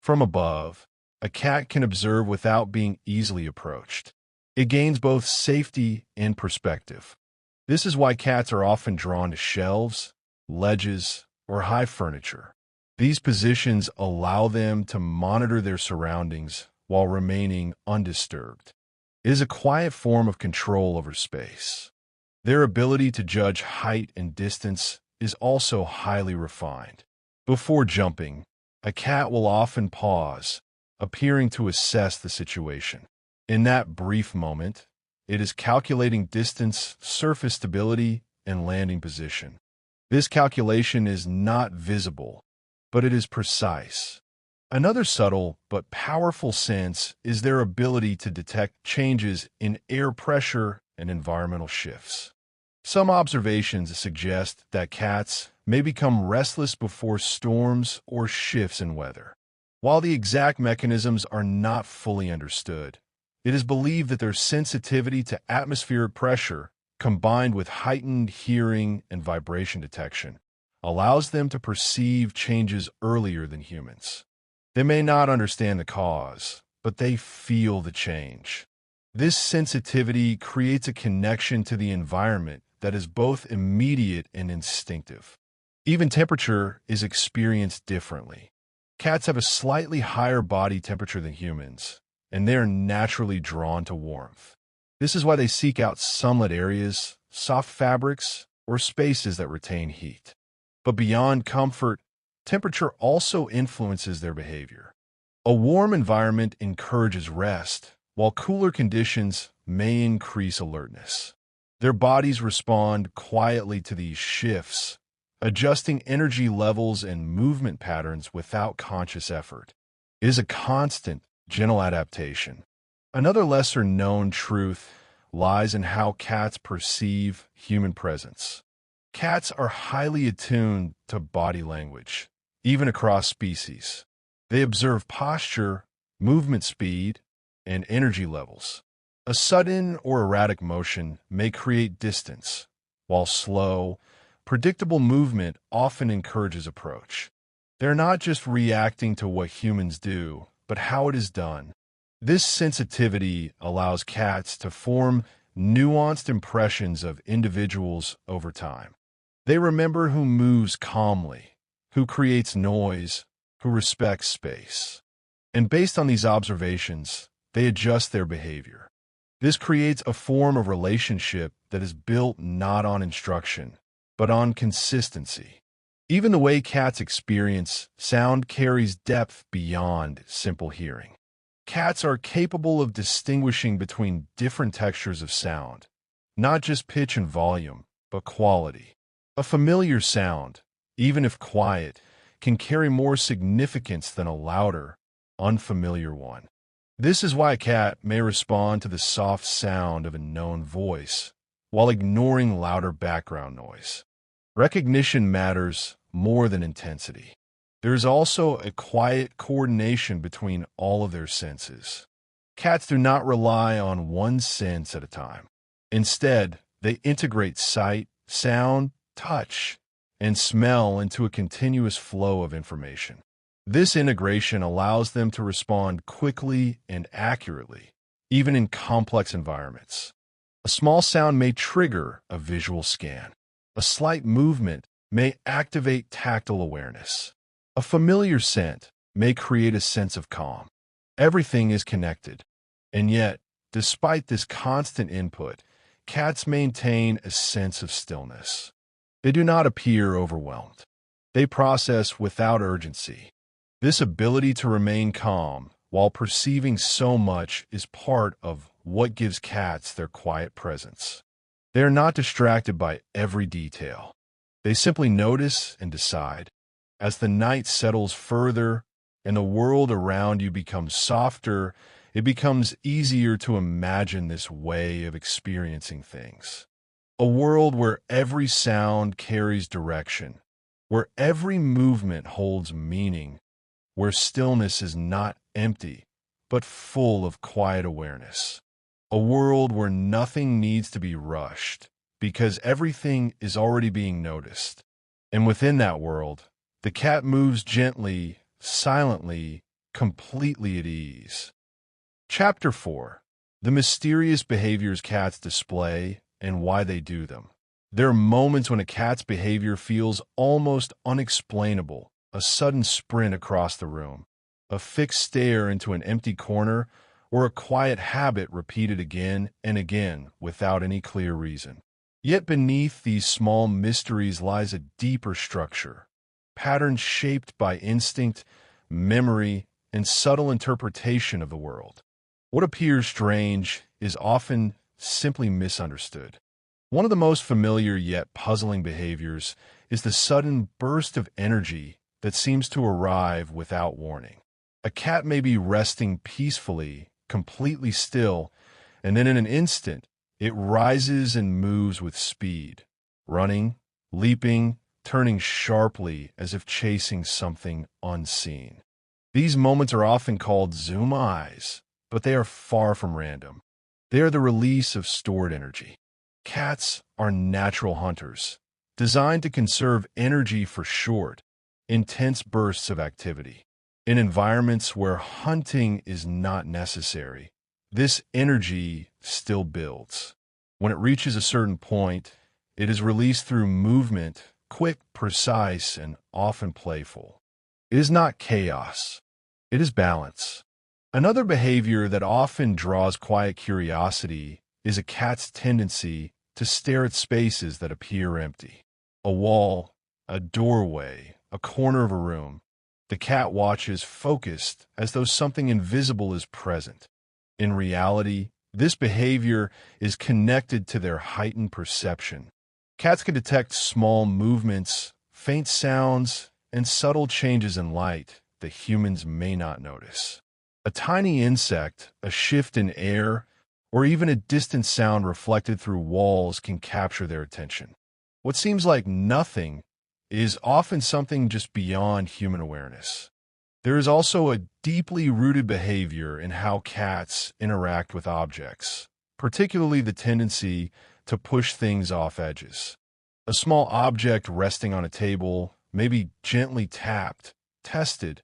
From above, a cat can observe without being easily approached. It gains both safety and perspective. This is why cats are often drawn to shelves, ledges, or high furniture. These positions allow them to monitor their surroundings while remaining undisturbed. It is a quiet form of control over space. Their ability to judge height and distance is also highly refined. Before jumping, a cat will often pause, appearing to assess the situation. In that brief moment, it is calculating distance, surface stability, and landing position. This calculation is not visible, but it is precise. Another subtle but powerful sense is their ability to detect changes in air pressure and environmental shifts. Some observations suggest that cats may become restless before storms or shifts in weather. While the exact mechanisms are not fully understood, it is believed that their sensitivity to atmospheric pressure, combined with heightened hearing and vibration detection, allows them to perceive changes earlier than humans. They may not understand the cause, but they feel the change. This sensitivity creates a connection to the environment that is both immediate and instinctive. Even temperature is experienced differently. Cats have a slightly higher body temperature than humans, and they are naturally drawn to warmth. This is why they seek out sunlit areas, soft fabrics, or spaces that retain heat. But beyond comfort, temperature also influences their behavior. A warm environment encourages rest, while cooler conditions may increase alertness. Their bodies respond quietly to these shifts, adjusting energy levels and movement patterns without conscious effort. It is a constant, gentle adaptation. Another lesser-known truth lies in how cats perceive human presence. Cats are highly attuned to body language, even across species. They observe posture, movement speed, and energy levels. A sudden or erratic motion may create distance, while slow, predictable movement often encourages approach. They're not just reacting to what humans do, but how it is done. This sensitivity allows cats to form nuanced impressions of individuals over time. They remember who moves calmly, who creates noise, who respects space. And based on these observations, they adjust their behavior. This creates a form of relationship that is built not on instruction, but on consistency. Even the way cats experience sound carries depth beyond simple hearing. Cats are capable of distinguishing between different textures of sound, not just pitch and volume, but quality. A familiar sound, even if quiet, can carry more significance than a louder, unfamiliar one. This is why a cat may respond to the soft sound of a known voice, while ignoring louder background noise. Recognition matters more than intensity. There is also a quiet coordination between all of their senses. Cats do not rely on one sense at a time. Instead, they integrate sight, sound, touch, and smell into a continuous flow of information. This integration allows them to respond quickly and accurately, even in complex environments. A small sound may trigger a visual scan. A slight movement may activate tactile awareness. A familiar scent may create a sense of calm. Everything is connected. And yet, despite this constant input, cats maintain a sense of stillness. They do not appear overwhelmed. They process without urgency. This ability to remain calm while perceiving so much is part of what gives cats their quiet presence. They are not distracted by every detail. They simply notice and decide. As the night settles further and the world around you becomes softer, it becomes easier to imagine this way of experiencing things. A world where every sound carries direction, where every movement holds meaning, where stillness is not empty, but full of quiet awareness. A world where nothing needs to be rushed, because everything is already being noticed. And within that world, the cat moves gently, silently, completely at ease. Chapter 4. The mysterious behaviors cats display and why they do them. There are moments when a cat's behavior feels almost unexplainable, a sudden sprint across the room, a fixed stare into an empty corner, or a quiet habit repeated again and again without any clear reason. Yet beneath these small mysteries lies a deeper structure, patterns shaped by instinct, memory, and subtle interpretation of the world. What appears strange is often simply misunderstood. One of the most familiar yet puzzling behaviors is the sudden burst of energy that seems to arrive without warning. A cat may be resting peacefully, completely still, and then in an instant, it rises and moves with speed, running, leaping, turning sharply as if chasing something unseen. These moments are often called zoom eyes, but they are far from random. They are the release of stored energy. Cats are natural hunters, designed to conserve energy for short, intense bursts of activity. In environments where hunting is not necessary, this energy still builds. When it reaches a certain point, it is released through movement, quick, precise, and often playful. It is not chaos. It is balance. Another behavior that often draws quiet curiosity is a cat's tendency to stare at spaces that appear empty. A wall, a doorway, a corner of a room. The cat watches focused as though something invisible is present. In reality, this behavior is connected to their heightened perception. Cats can detect small movements, faint sounds, and subtle changes in light that humans may not notice. A tiny insect, a shift in air, or even a distant sound reflected through walls can capture their attention. What seems like nothing is often something just beyond human awareness. There is also a deeply rooted behavior in how cats interact with objects, particularly the tendency to push things off edges. A small object resting on a table may be gently tapped, tested,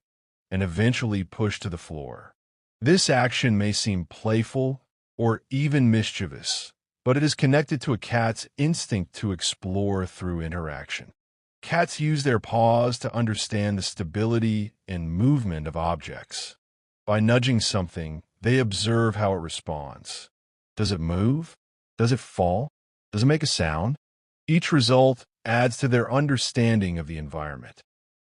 and eventually pushed to the floor. This action may seem playful or even mischievous, but it is connected to a cat's instinct to explore through interaction. Cats use their paws to understand the stability and movement of objects. By nudging something, they observe how it responds. Does it move? Does it fall? Does it make a sound? Each result adds to their understanding of the environment.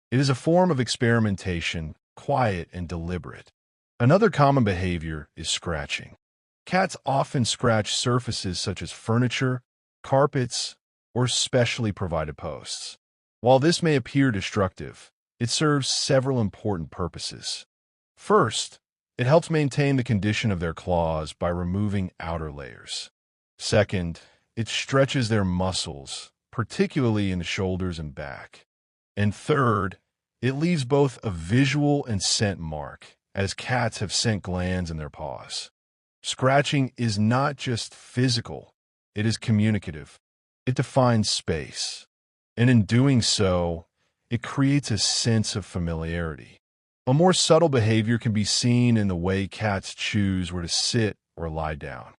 It is a form of experimentation, quiet and deliberate. Another common behavior is scratching. Cats often scratch surfaces such as furniture, carpets, or specially provided posts. While this may appear destructive, it serves several important purposes. First, it helps maintain the condition of their claws by removing outer layers. Second, it stretches their muscles, particularly in the shoulders and back. And third, it leaves both a visual and scent mark, as cats have scent glands in their paws. Scratching is not just physical, it is communicative. It defines space. And in doing so, it creates a sense of familiarity. A more subtle behavior can be seen in the way cats choose where to sit or lie down.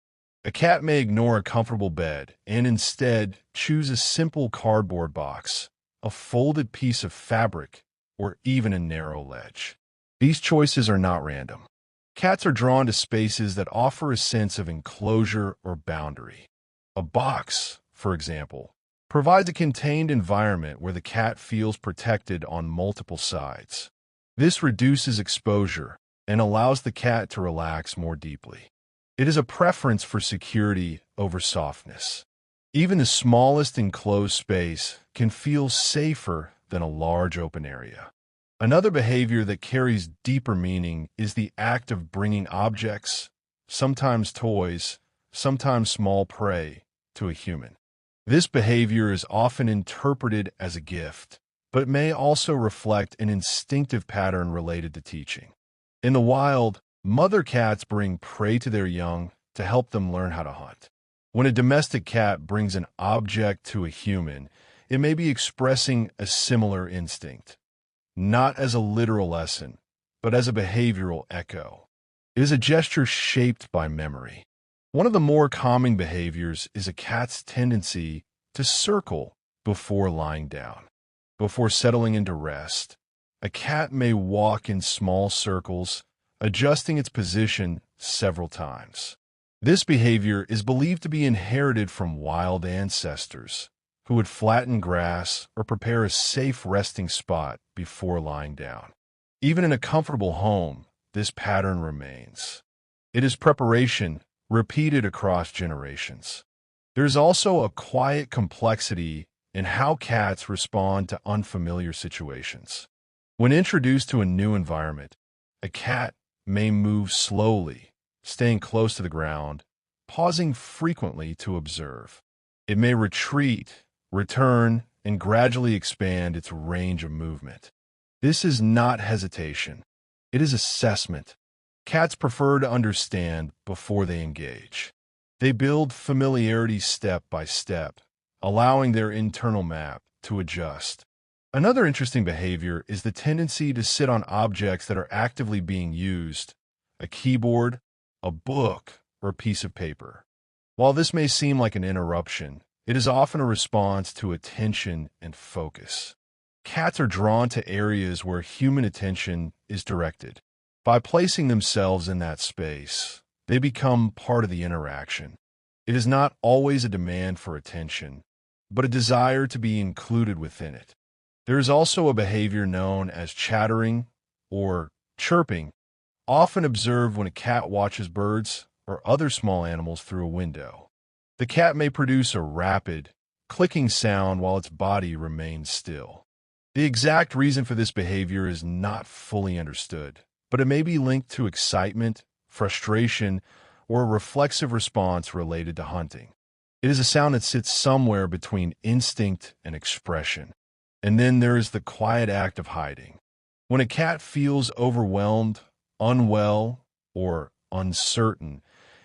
A cat may ignore a comfortable bed and instead choose a simple cardboard box, a folded piece of fabric, or even a narrow ledge. These choices are not random. Cats are drawn to spaces that offer a sense of enclosure or boundary. A box, for example, provides a contained environment where the cat feels protected on multiple sides. This reduces exposure and allows the cat to relax more deeply. It is a preference for security over softness. Even the smallest enclosed space can feel safer than a large open area. Another behavior that carries deeper meaning is the act of bringing objects, sometimes toys, sometimes small prey, to a human. This behavior is often interpreted as a gift, but may also reflect an instinctive pattern related to teaching. In the wild, mother cats bring prey to their young to help them learn how to hunt. When a domestic cat brings an object to a human, it may be expressing a similar instinct, not as a literal lesson, but as a behavioral echo. It is a gesture shaped by memory. One of the more common behaviors is a cat's tendency to circle before lying down. Before settling into rest, a cat may walk in small circles, adjusting its position several times. This behavior is believed to be inherited from wild ancestors who would flatten grass or prepare a safe resting spot before lying down. Even in a comfortable home, this pattern remains. It is preparation repeated across generations. There is also a quiet complexity in how cats respond to unfamiliar situations. When introduced to a new environment, a cat may move slowly, staying close to the ground, pausing frequently to observe. It may retreat, return, and gradually expand its range of movement. This is not hesitation. It is assessment. Cats prefer to understand before they engage. They build familiarity step by step, allowing their internal map to adjust. Another interesting behavior is the tendency to sit on objects that are actively being used, a keyboard, a book, or a piece of paper. While this may seem like an interruption, it is often a response to attention and focus. Cats are drawn to areas where human attention is directed. By placing themselves in that space, they become part of the interaction. It is not always a demand for attention, but a desire to be included within it. There is also a behavior known as chattering or chirping, often observed when a cat watches birds or other small animals through a window. The cat may produce a rapid, clicking sound while its body remains still. The exact reason for this behavior is not fully understood, but it may be linked to excitement, frustration, or a reflexive response related to hunting. It is a sound that sits somewhere between instinct and expression. And then there is the quiet act of hiding. When a cat feels overwhelmed, unwell, or uncertain,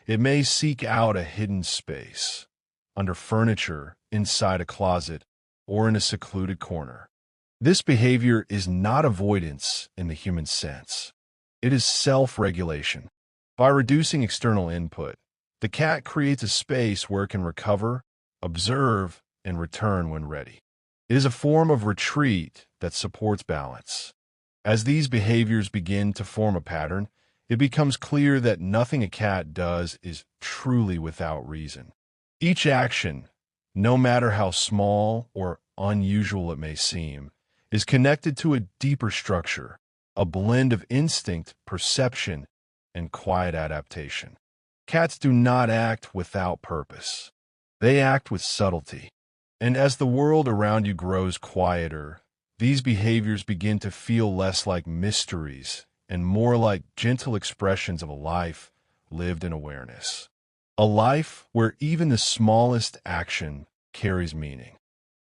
it may seek out a hidden space, under furniture, inside a closet, or in a secluded corner. This behavior is not avoidance in the human sense. It is self-regulation. By reducing external input, the cat creates a space where it can recover, observe, and return when ready. It is a form of retreat that supports balance. As these behaviors begin to form a pattern, it becomes clear that nothing a cat does is truly without reason. Each action, no matter how small or unusual it may seem, is connected to a deeper structure, a blend of instinct, perception, and quiet adaptation. Cats do not act without purpose. They act with subtlety. And as the world around you grows quieter, these behaviors begin to feel less like mysteries and more like gentle expressions of a life lived in awareness. A life where even the smallest action carries meaning.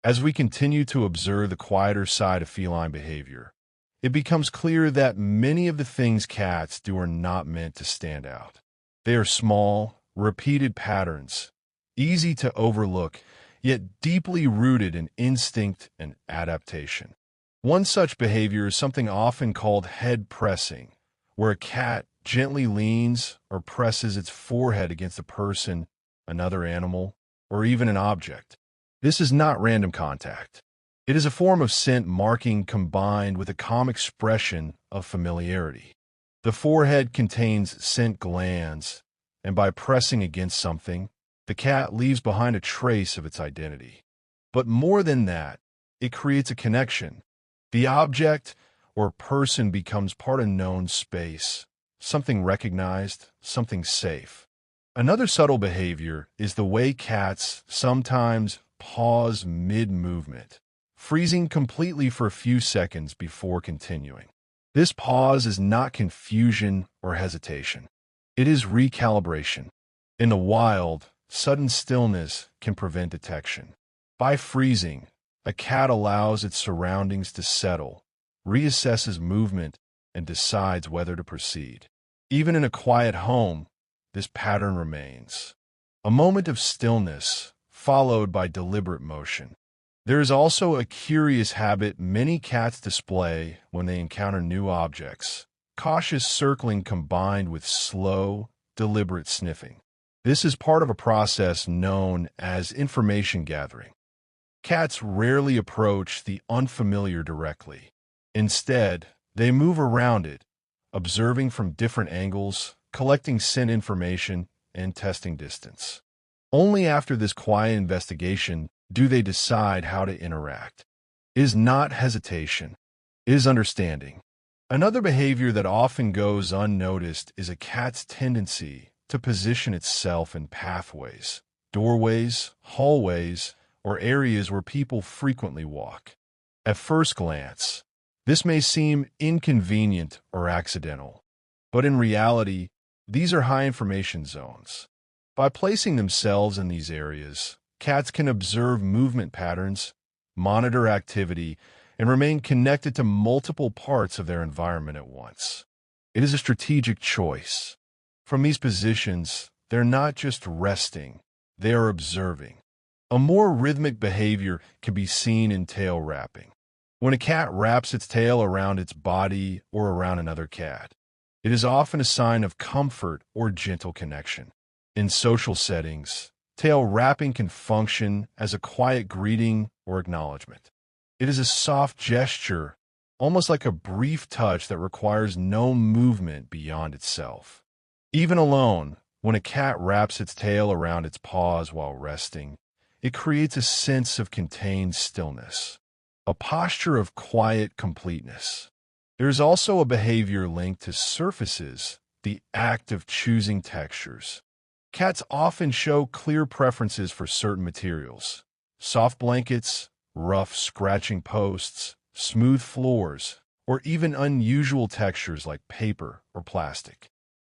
As we continue to observe the quieter side of feline behavior, it becomes clear that many of the things cats do are not meant to stand out. They are small, repeated patterns, easy to overlook, yet deeply rooted in instinct and adaptation. One such behavior is something often called head pressing, where a cat gently leans or presses its forehead against a person, another animal, or even an object. This is not random contact. It is a form of scent marking combined with a calm expression of familiarity. The forehead contains scent glands, and by pressing against something, the cat leaves behind a trace of its identity. But more than that, it creates a connection. The object or person becomes part of known space, something recognized, something safe. Another subtle behavior is the way cats sometimes pause mid-movement, freezing completely for a few seconds before continuing. This pause is not confusion or hesitation. It is recalibration. In the wild, sudden stillness can prevent detection. By freezing, a cat allows its surroundings to settle, reassesses movement, and decides whether to proceed. Even in a quiet home, this pattern remains. A moment of stillness, followed by deliberate motion. There is also a curious habit many cats display when they encounter new objects, cautious circling combined with slow, deliberate sniffing. This is part of a process known as information gathering. Cats rarely approach the unfamiliar directly. Instead, they move around it, observing from different angles, collecting scent information, and testing distance. Only after this quiet investigation do they decide how to interact. It is not hesitation. It is understanding. Another behavior that often goes unnoticed is a cat's tendency to position itself in pathways, doorways, hallways, or areas where people frequently walk. At first glance, this may seem inconvenient or accidental, but in reality, these are high information zones. By placing themselves in these areas, cats can observe movement patterns, monitor activity, and remain connected to multiple parts of their environment at once. It is a strategic choice. From these positions, they're not just resting, they are observing. A more rhythmic behavior can be seen in tail wrapping. When a cat wraps its tail around its body or around another cat, it is often a sign of comfort or gentle connection. In social settings, tail wrapping can function as a quiet greeting or acknowledgement. It is a soft gesture, almost like a brief touch that requires no movement beyond itself. Even alone, when a cat wraps its tail around its paws while resting, it creates a sense of contained stillness, a posture of quiet completeness. There is also a behavior linked to surfaces, the act of choosing textures. Cats often show clear preferences for certain materials: soft blankets, rough scratching posts, smooth floors, or even unusual textures like paper or plastic.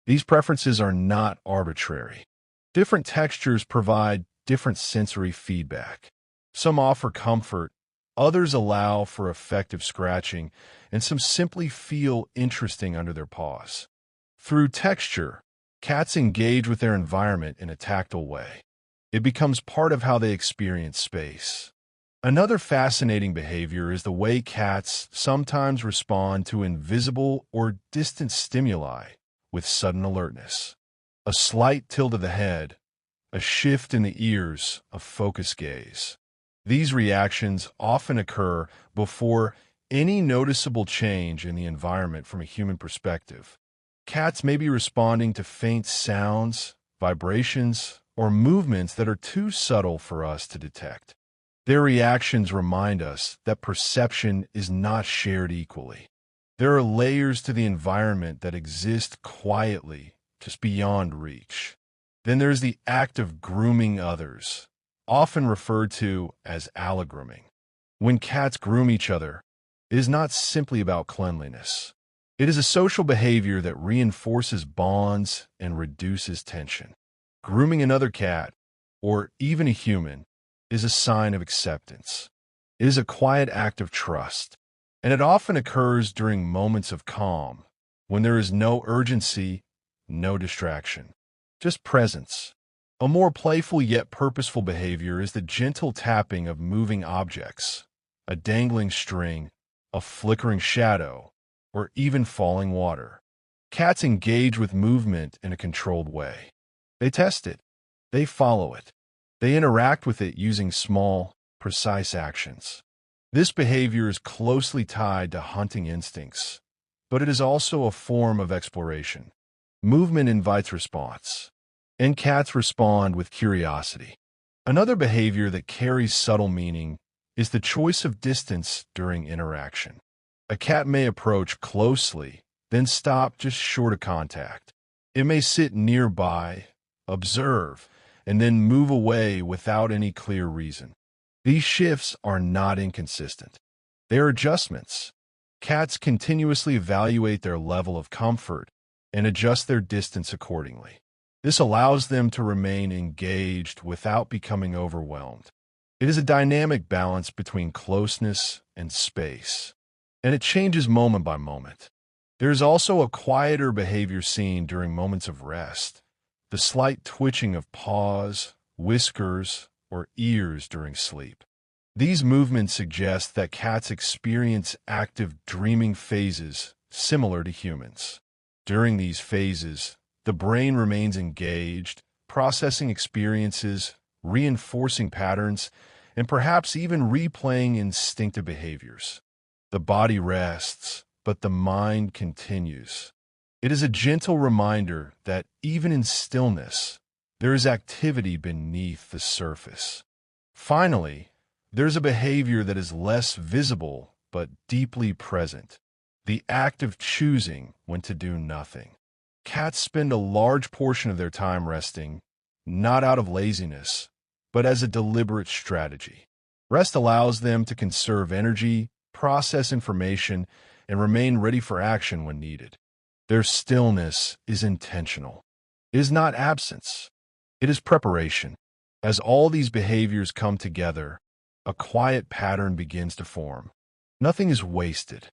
These preferences are not arbitrary. Different textures provide different sensory feedback. Some offer comfort, others allow for effective scratching, and some simply feel interesting under their paws. Through texture, cats engage with their environment in a tactile way. It becomes part of how they experience space. Another fascinating behavior is the way cats sometimes respond to invisible or distant stimuli with sudden alertness. A slight tilt of the head, a shift in the ears, a focused gaze. These reactions often occur before any noticeable change in the environment from a human perspective. Cats may be responding to faint sounds, vibrations, or movements that are too subtle for us to detect. Their reactions remind us that perception is not shared equally. There are layers to the environment that exist quietly, just beyond reach. Then there's the act of grooming others, often referred to as allogrooming. When cats groom each other, it is not simply about cleanliness. It is a social behavior that reinforces bonds and reduces tension. Grooming another cat, or even a human, is a sign of acceptance. It is a quiet act of trust, and it often occurs during moments of calm, when there is no urgency, no distraction, just presence. A more playful yet purposeful behavior is the gentle tapping of moving objects, a dangling string, a flickering shadow, or even falling water. Cats engage with movement in a controlled way. They test it. They follow it. They interact with it using small, precise actions. This behavior is closely tied to hunting instincts, but it is also a form of exploration. Movement invites response, and cats respond with curiosity. Another behavior that carries subtle meaning is the choice of distance during interaction. A cat may approach closely, then stop just short of contact. It may sit nearby, observe, and then move away without any clear reason. These shifts are not inconsistent. They are adjustments. Cats continuously evaluate their level of comfort and adjust their distance accordingly. This allows them to remain engaged without becoming overwhelmed. It is a dynamic balance between closeness and space, and it changes moment by moment. There is also a quieter behavior seen during moments of rest, the slight twitching of paws, whiskers, or ears during sleep. These movements suggest that cats experience active dreaming phases similar to humans. During these phases, the brain remains engaged, processing experiences, reinforcing patterns, and perhaps even replaying instinctive behaviors. The body rests, but the mind continues. It is a gentle reminder that even in stillness, there is activity beneath the surface. Finally, there's a behavior that is less visible but deeply present: the act of choosing when to do nothing. Cats spend a large portion of their time resting, not out of laziness, but as a deliberate strategy. Rest allows them to conserve energy, process information, and remain ready for action when needed. Their stillness is intentional. It is not absence. It is preparation. As all these behaviors come together, a quiet pattern begins to form. Nothing is wasted.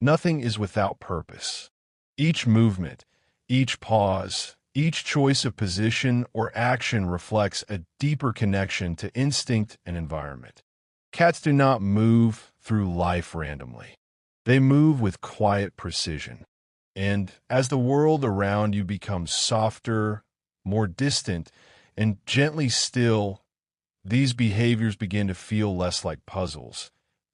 Nothing is without purpose. Each movement, each pause, each choice of position or action reflects a deeper connection to instinct and environment. Cats do not move through life randomly. They move with quiet precision. And as the world around you becomes softer, more distant, and gently still, these behaviors begin to feel less like puzzles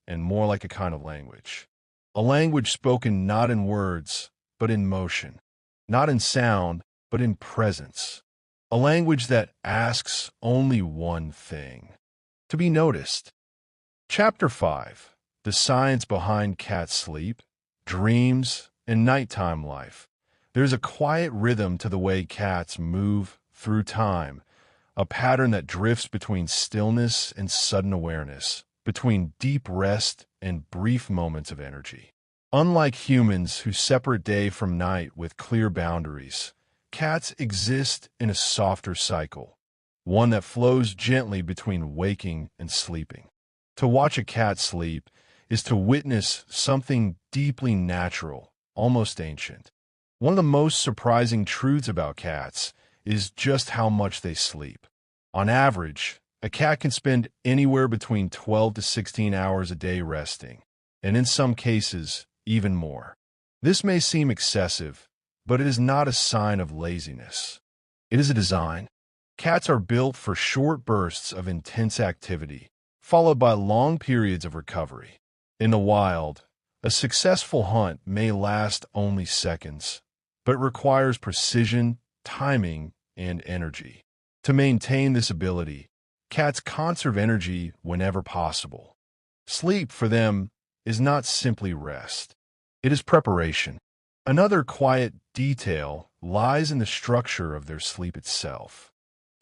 and more like a kind of language. A language spoken not in words, but in motion. Not in sound, but in presence. A language that asks only one thing: to be noticed. Chapter 5. The Science Behind Cat Sleep, Dreams, and Nighttime Life. There's a quiet rhythm to the way cats move through time, a pattern that drifts between stillness and sudden awareness, between deep rest and brief moments of energy. Unlike humans who separate day from night with clear boundaries, cats exist in a softer cycle, one that flows gently between waking and sleeping. To watch a cat sleep is to witness something deeply natural, almost ancient. One of the most surprising truths about cats is just how much they sleep. On average, a cat can spend anywhere between 12 to 16 hours a day resting, and in some cases, even more. This may seem excessive, but it is not a sign of laziness. It is a design. Cats are built for short bursts of intense activity, followed by long periods of recovery. In the wild, a successful hunt may last only seconds, but requires precision, timing, and energy. To maintain this ability, cats conserve energy whenever possible. Sleep, for them, is not simply rest. It is preparation. Another quiet detail lies in the structure of their sleep itself.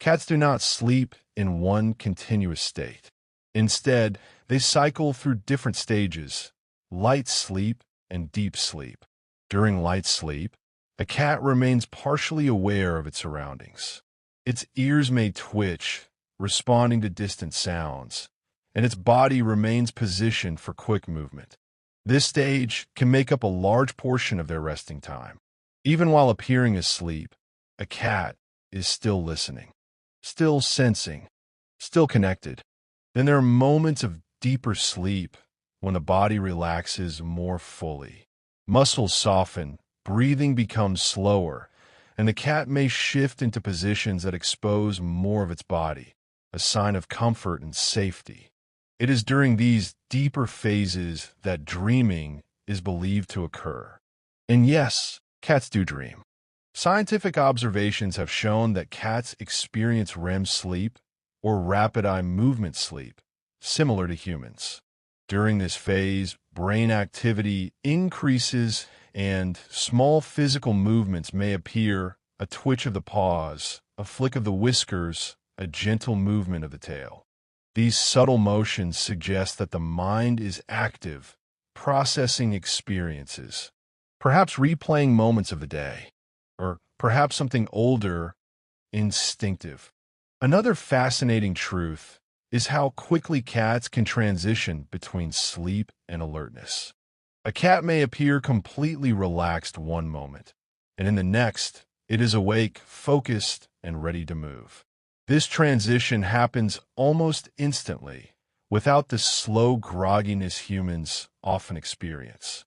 Cats do not sleep in one continuous state. Instead, they cycle through different stages: light sleep and deep sleep. During light sleep, a cat remains partially aware of its surroundings. Its ears may twitch, responding to distant sounds, and its body remains positioned for quick movement. This stage can make up a large portion of their resting time. Even while appearing asleep, a cat is still listening, still sensing, still connected. Then there are moments of deeper sleep when the body relaxes more fully. Muscles soften, breathing becomes slower, and the cat may shift into positions that expose more of its body, a sign of comfort and safety. It is during these deeper phases that dreaming is believed to occur. And yes, cats do dream. Scientific observations have shown that cats experience REM sleep, or rapid eye movement sleep, similar to humans. During this phase, brain activity increases and small physical movements may appear a twitch of the paws, a flick of the whiskers, a gentle movement of the tail. These subtle motions suggest that the mind is active, processing experiences, perhaps replaying moments of the day, or perhaps something older, instinctive. Another fascinating truth is how quickly cats can transition between sleep and alertness. A cat may appear completely relaxed one moment, and in the next, it is awake, focused, and ready to move. This transition happens almost instantly, without the slow grogginess humans often experience.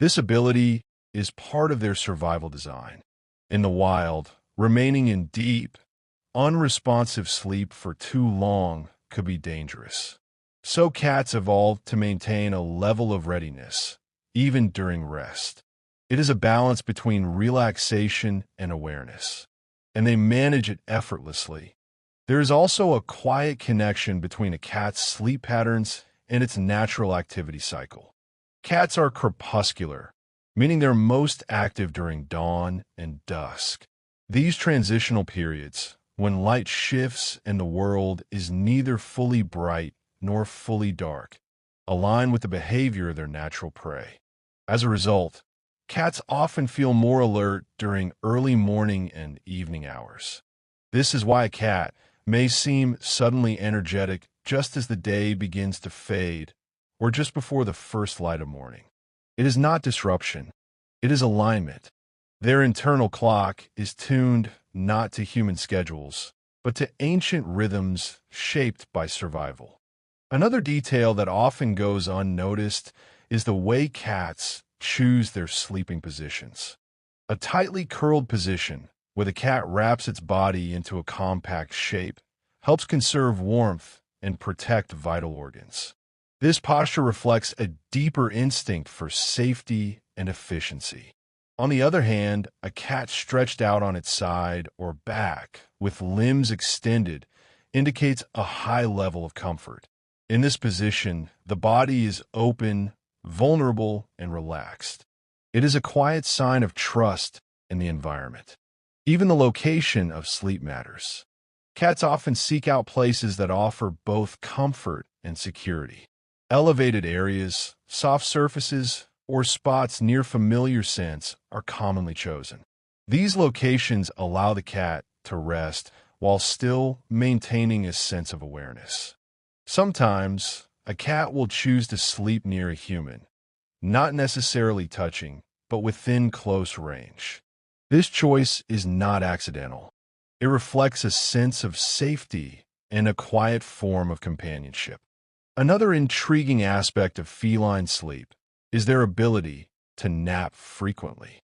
This ability is part of their survival design. In the wild, remaining in deep, unresponsive sleep for too long could be dangerous. So cats evolved to maintain a level of readiness, even during rest. It is a balance between relaxation and awareness, and they manage it effortlessly. There is also a quiet connection between a cat's sleep patterns and its natural activity cycle. Cats are crepuscular, meaning they're most active during dawn and dusk. These transitional periods, when light shifts and the world is neither fully bright nor fully dark, align with the behavior of their natural prey. As a result, cats often feel more alert during early morning and evening hours. This is why a cat may seem suddenly energetic just as the day begins to fade or just before the first light of morning. It is not disruption, it is alignment. Their internal clock is tuned not to human schedules, but to ancient rhythms shaped by survival. Another detail that often goes unnoticed is the way cats choose their sleeping positions. A tightly curled position, where the cat wraps its body into a compact shape, helps conserve warmth and protect vital organs. This posture reflects a deeper instinct for safety and efficiency. On the other hand, a cat stretched out on its side or back with limbs extended indicates a high level of comfort. In this position, the body is open, vulnerable, and relaxed. It is a quiet sign of trust in the environment. Even the location of sleep matters. Cats often seek out places that offer both comfort and security. Elevated areas, soft surfaces, or spots near familiar scents are commonly chosen. These locations allow the cat to rest while still maintaining a sense of awareness. Sometimes, a cat will choose to sleep near a human, not necessarily touching, but within close range. This choice is not accidental. It reflects a sense of safety and a quiet form of companionship. Another intriguing aspect of feline sleep is their ability to nap frequently.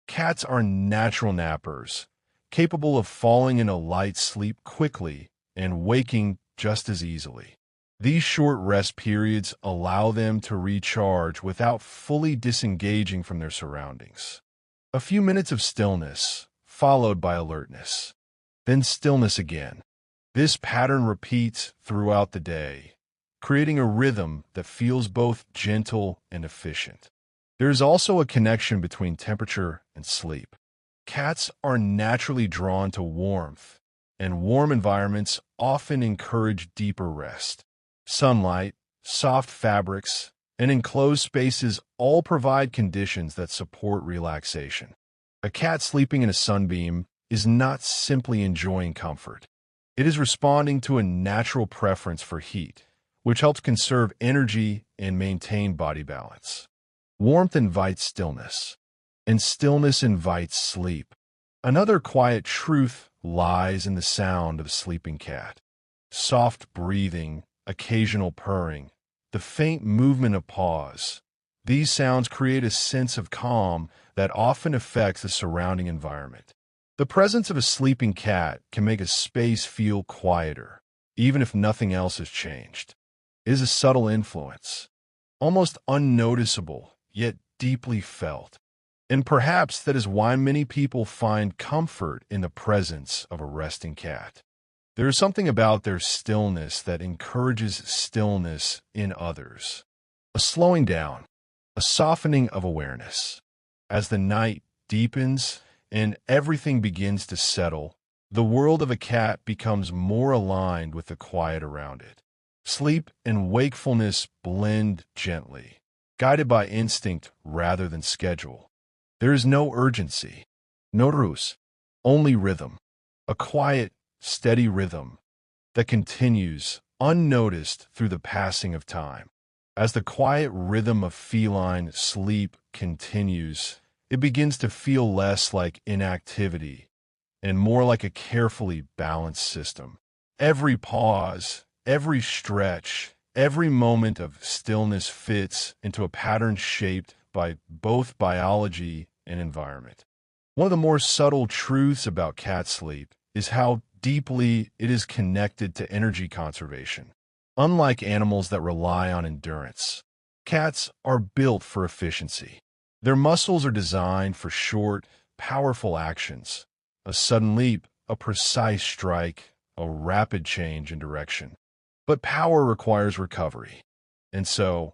Cats are natural nappers, capable of falling in a light sleep quickly and waking just as easily. These short rest periods allow them to recharge without fully disengaging from their surroundings. A few minutes of stillness, followed by alertness, then stillness again. This pattern repeats throughout the day, creating a rhythm that feels both gentle and efficient. There is also a connection between temperature and sleep. Cats are naturally drawn to warmth, and warm environments often encourage deeper rest. Sunlight, soft fabrics, and enclosed spaces all provide conditions that support relaxation. A cat sleeping in a sunbeam is not simply enjoying comfort. It is responding to a natural preference for heat, which helps conserve energy and maintain body balance. Warmth invites stillness, and stillness invites sleep. Another quiet truth lies in the sound of a sleeping cat. Soft breathing, occasional purring, the faint movement of paws. These sounds create a sense of calm that often affects the surrounding environment. The presence of a sleeping cat can make a space feel quieter, even if nothing else has changed. It is a subtle influence, almost unnoticeable, yet deeply felt. And perhaps that is why many people find comfort in the presence of a resting cat. There is something about their stillness that encourages stillness in others. A slowing down, a softening of awareness. As the night deepens and everything begins to settle, the world of a cat becomes more aligned with the quiet around it. Sleep and wakefulness blend gently, guided by instinct rather than schedule. There is no urgency, no ruse, only rhythm, a quiet, steady rhythm that continues unnoticed through the passing of time. As the quiet rhythm of feline sleep continues, it begins to feel less like inactivity and more like a carefully balanced system. Every pause, every stretch, every moment of stillness fits into a pattern shaped by both biology and environment. One of the more subtle truths about cat sleep is how deeply it is connected to energy conservation. Unlike animals that rely on endurance, cats are built for efficiency. Their muscles are designed for short, powerful actions, a sudden leap, a precise strike, a rapid change in direction. But power requires recovery. And so,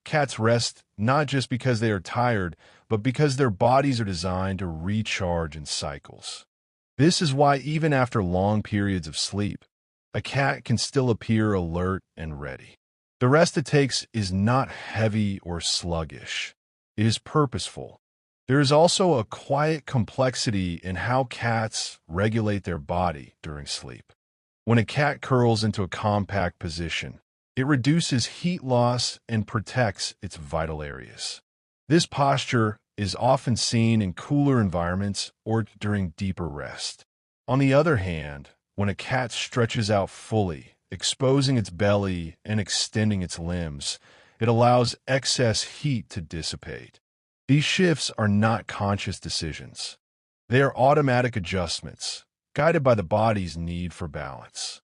cats rest not just because they are tired, but because their bodies are designed to recharge in cycles. This is why even after long periods of sleep, a cat can still appear alert and ready. The rest it takes is not heavy or sluggish. It is purposeful. There is also a quiet complexity in how cats regulate their body during sleep. When a cat curls into a compact position, it reduces heat loss and protects its vital areas. This posture is often seen in cooler environments or during deeper rest. On the other hand, when a cat stretches out fully, exposing its belly and extending its limbs, it allows excess heat to dissipate. These shifts are not conscious decisions. They are automatic adjustments, guided by the body's need for balance.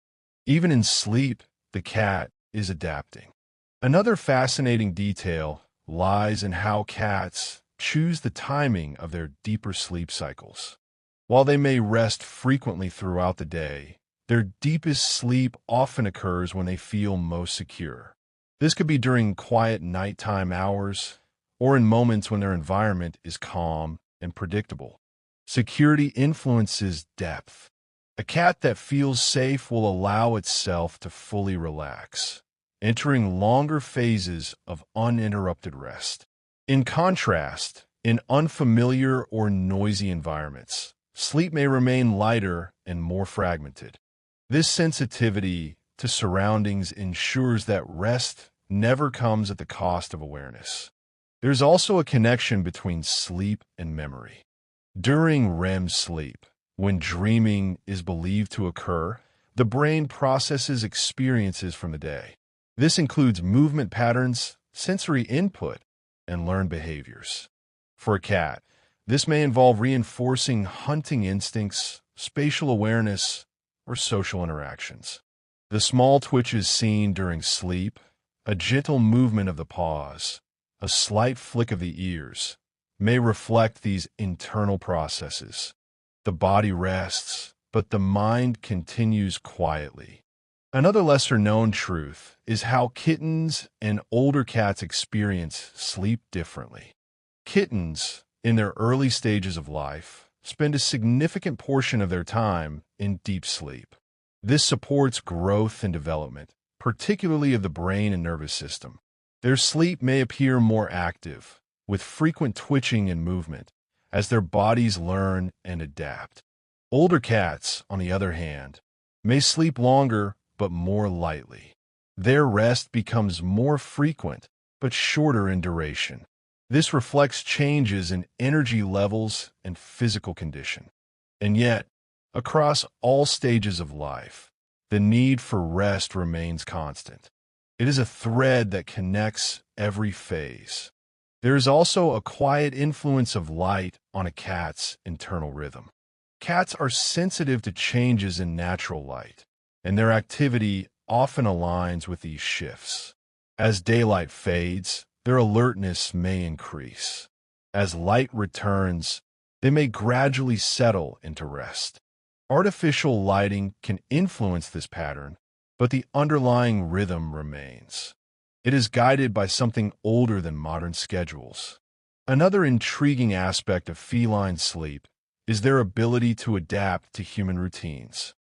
Even in sleep, the cat is adapting. Another fascinating detail lies in how cats choose the timing of their deeper sleep cycles. While they may rest frequently throughout the day, their deepest sleep often occurs when they feel most secure. This could be during quiet nighttime hours or in moments when their environment is calm and predictable. Security influences depth. A cat that feels safe will allow itself to fully relax, entering longer phases of uninterrupted rest. In contrast, in unfamiliar or noisy environments, sleep may remain lighter and more fragmented. This sensitivity to surroundings ensures that rest never comes at the cost of awareness. There's also a connection between sleep and memory. During REM sleep, when dreaming is believed to occur, the brain processes experiences from the day. This includes movement patterns, sensory input, and learned behaviors. For a cat, this may involve reinforcing hunting instincts, spatial awareness, or social interactions. The small twitches seen during sleep, a gentle movement of the paws, a slight flick of the ears, may reflect these internal processes. The body rests, but the mind continues quietly. Another lesser-known truth is how kittens and older cats experience sleep differently. Kittens, in their early stages of life, spend a significant portion of their time in deep sleep. This supports growth and development, particularly of the brain and nervous system. Their sleep may appear more active, with frequent twitching and movement, as their bodies learn and adapt. Older cats, on the other hand, may sleep longer but more lightly. Their rest becomes more frequent but shorter in duration. This reflects changes in energy levels and physical condition. And yet, across all stages of life, the need for rest remains constant. It is a thread that connects every phase. There is also a quiet influence of light on a cat's internal rhythm. Cats are sensitive to changes in natural light, and their activity often aligns with these shifts. As daylight fades, their alertness may increase. As light returns, they may gradually settle into rest. Artificial lighting can influence this pattern, but the underlying rhythm remains. It is guided by something older than modern schedules. Another intriguing aspect of feline sleep is their ability to adapt to human routines.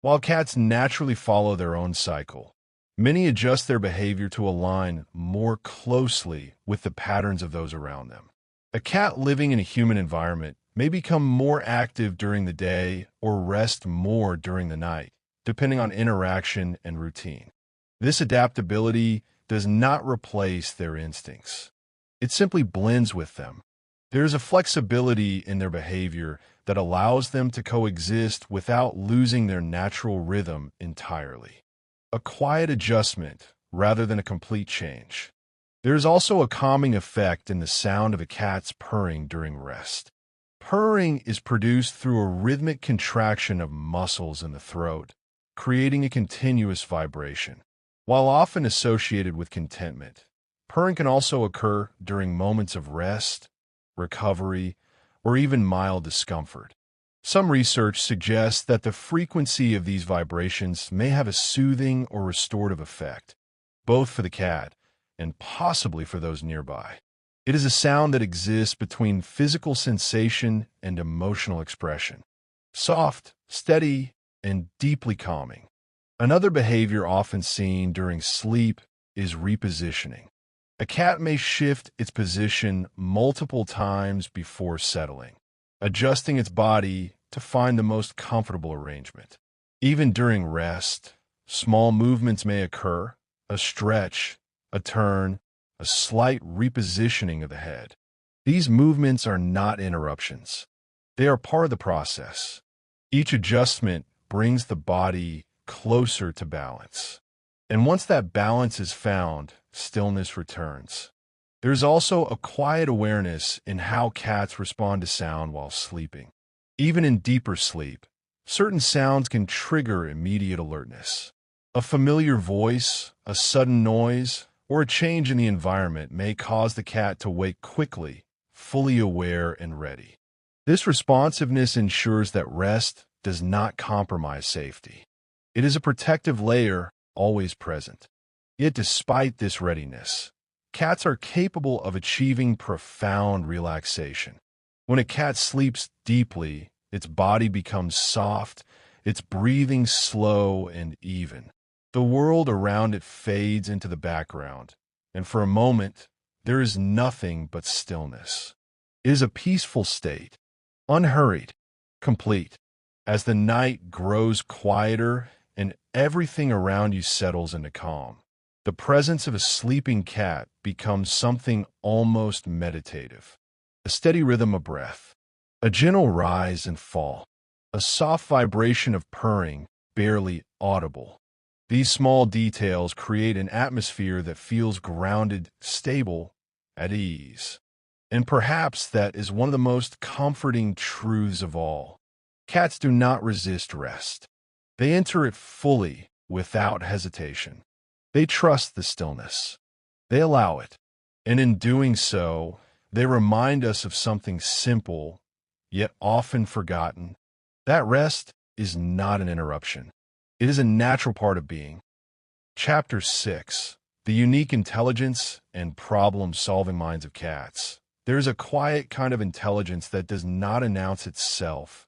While cats naturally follow their own cycle, many adjust their behavior to align more closely with the patterns of those around them. A cat living in a human environment may become more active during the day or rest more during the night, depending on interaction and routine. This adaptability does not replace their instincts. It simply blends with them. There is a flexibility in their behavior that allows them to coexist without losing their natural rhythm entirely. A quiet adjustment rather than a complete change. There is also a calming effect in the sound of a cat's purring during rest. Purring is produced through a rhythmic contraction of muscles in the throat, creating a continuous vibration. While often associated with contentment, purring can also occur during moments of rest, recovery, or even mild discomfort. Some research suggests that the frequency of these vibrations may have a soothing or restorative effect, both for the cat and possibly for those nearby. It is a sound that exists between physical sensation and emotional expression. Soft, steady, and deeply calming. Another behavior often seen during sleep is repositioning. A cat may shift its position multiple times before settling, adjusting its body to find the most comfortable arrangement. Even during rest, small movements may occur, a stretch, a turn, a slight repositioning of the head. These movements are not interruptions. They are part of the process. Each adjustment brings the body closer to balance. And once that balance is found, stillness returns. There's also a quiet awareness in how cats respond to sound while sleeping. Even in deeper sleep, certain sounds can trigger immediate alertness. A familiar voice, a sudden noise, or a change in the environment may cause the cat to wake quickly, fully aware and ready. This responsiveness ensures that rest does not compromise safety. It is a protective layer always present. Yet despite this readiness, cats are capable of achieving profound relaxation. When a cat sleeps deeply, its body becomes soft, its breathing slow and even. The world around it fades into the background, and for a moment, there is nothing but stillness. It is a peaceful state, unhurried, complete. As the night grows quieter and everything around you settles into calm, the presence of a sleeping cat becomes something almost meditative. A steady rhythm of breath, a gentle rise and fall, a soft vibration of purring, barely audible. These small details create an atmosphere that feels grounded, stable, at ease. And perhaps that is one of the most comforting truths of all. Cats do not resist rest. They enter it fully, without hesitation. They trust the stillness. They allow it. And in doing so, they remind us of something simple, yet often forgotten. That rest is not an interruption. It is a natural part of being. Chapter 6. The unique intelligence and problem-solving minds of cats. There is a quiet kind of intelligence that does not announce itself.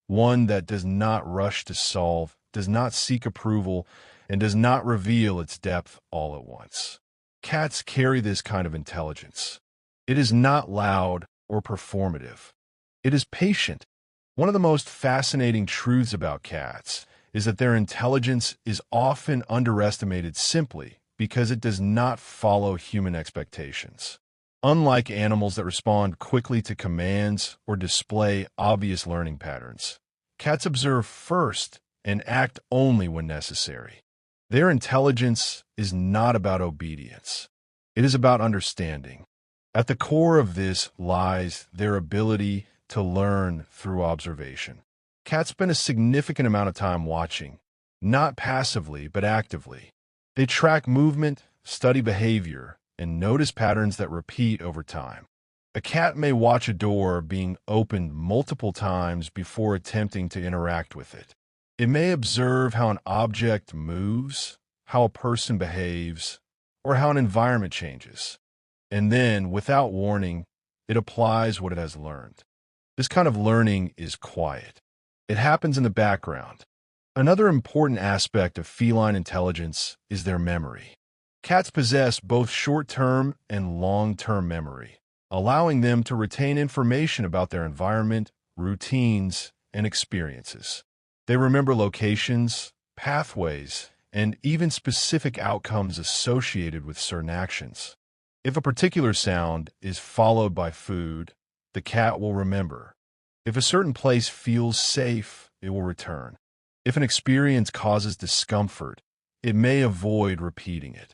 One that does not rush to solve, does not seek approval, and does not reveal its depth all at once. Cats carry this kind of intelligence. It is not loud or performative. It is patient. One of the most fascinating truths about cats is that their intelligence is often underestimated simply because it does not follow human expectations. Unlike animals that respond quickly to commands or display obvious learning patterns, cats observe first and act only when necessary. Their intelligence is not about obedience. It is about understanding. At the core of this lies their ability to learn through observation. Cats spend a significant amount of time watching, not passively but actively. They track movement, study behavior, and notice patterns that repeat over time. A cat may watch a door being opened multiple times before attempting to interact with it. It may observe how an object moves, how a person behaves, or how an environment changes. And then, without warning, it applies what it has learned. This kind of learning is quiet. It happens in the background. Another important aspect of feline intelligence is their memory. Cats possess both short-term and long-term memory, allowing them to retain information about their environment, routines, and experiences. They remember locations, pathways, and even specific outcomes associated with certain actions. If a particular sound is followed by food, the cat will remember. If a certain place feels safe, it will return. If an experience causes discomfort, it may avoid repeating it.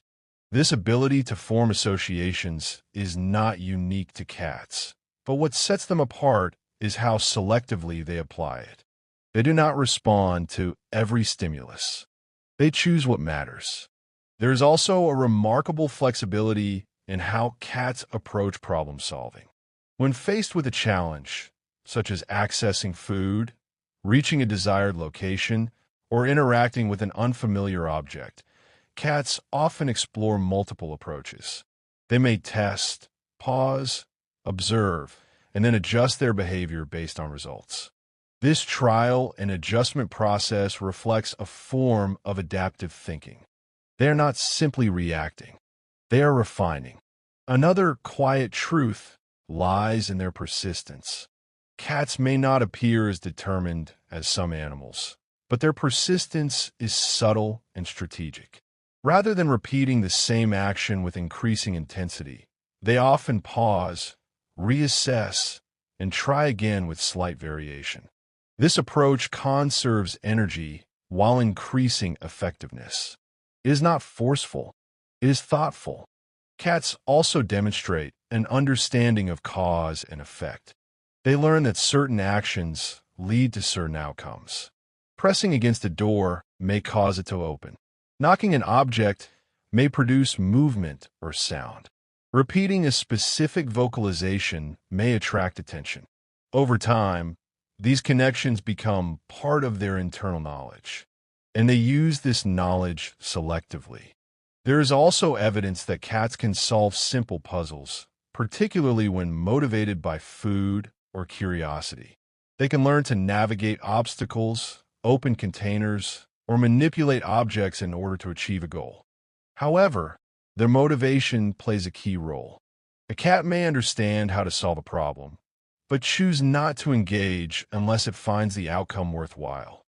This ability to form associations is not unique to cats, but what sets them apart is how selectively they apply it. They do not respond to every stimulus. They choose what matters. There is also a remarkable flexibility in how cats approach problem solving. When faced with a challenge, such as accessing food, reaching a desired location, or interacting with an unfamiliar object, cats often explore multiple approaches. They may test, pause, observe, and then adjust their behavior based on results. This trial and adjustment process reflects a form of adaptive thinking. They are not simply reacting. They are refining. Another quiet truth lies in their persistence. Cats may not appear as determined as some animals, but their persistence is subtle and strategic. Rather than repeating the same action with increasing intensity, they often pause, reassess, and try again with slight variation. This approach conserves energy while increasing effectiveness. It is not forceful, it is thoughtful. Cats also demonstrate an understanding of cause and effect. They learn that certain actions lead to certain outcomes. Pressing against a door may cause it to open. Knocking an object may produce movement or sound. Repeating a specific vocalization may attract attention. Over time, these connections become part of their internal knowledge, and they use this knowledge selectively. There is also evidence that cats can solve simple puzzles, particularly when motivated by food or curiosity. They can learn to navigate obstacles, open containers, or manipulate objects in order to achieve a goal. However, their motivation plays a key role. A cat may understand how to solve a problem, but choose not to engage unless it finds the outcome worthwhile.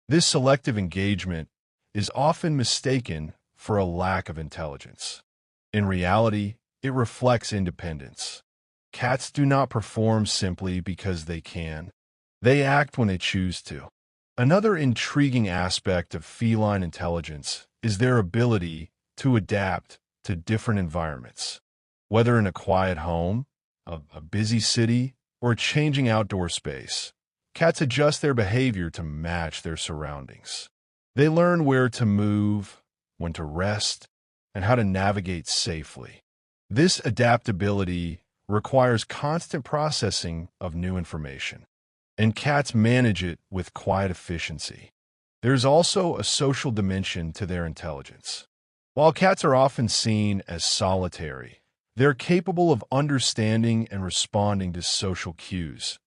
This selective engagement is often mistaken for a lack of intelligence. In reality, it reflects independence. Cats do not perform simply because they can. They act when they choose to. Another intriguing aspect of feline intelligence is their ability to adapt to different environments. Whether in a quiet home, a busy city, or a changing outdoor space, cats adjust their behavior to match their surroundings. They learn where to move, when to rest, and how to navigate safely. This adaptability requires constant processing of new information, and cats manage it with quiet efficiency. There's also a social dimension to their intelligence. While cats are often seen as solitary, they're capable of understanding and responding to social cues,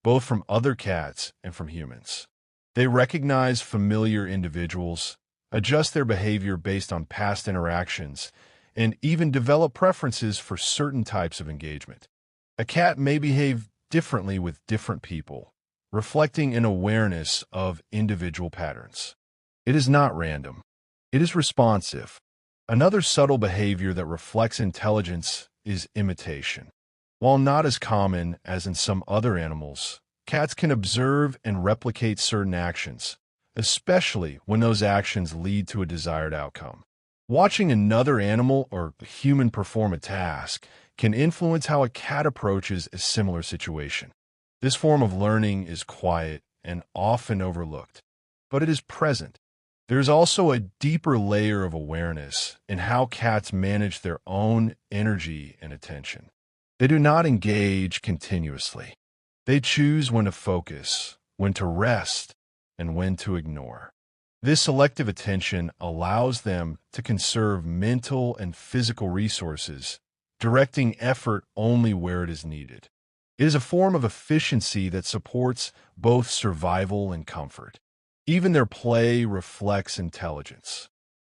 both from other cats and from humans. They recognize familiar individuals, adjust their behavior based on past interactions, and even develop preferences for certain types of engagement. A cat may behave differently with different people, reflecting an awareness of individual patterns. It is not random. It is responsive. Another subtle behavior that reflects intelligence is imitation. While not as common as in some other animals, cats can observe and replicate certain actions, especially when those actions lead to a desired outcome. Watching another animal or human perform a task can influence how a cat approaches a similar situation. This form of learning is quiet and often overlooked, but it is present. There's also a deeper layer of awareness in how cats manage their own energy and attention. They do not engage continuously. They choose when to focus, when to rest, and when to ignore. This selective attention allows them to conserve mental and physical resources, directing effort only where it is needed. It is a form of efficiency that supports both survival and comfort. Even their play reflects intelligence.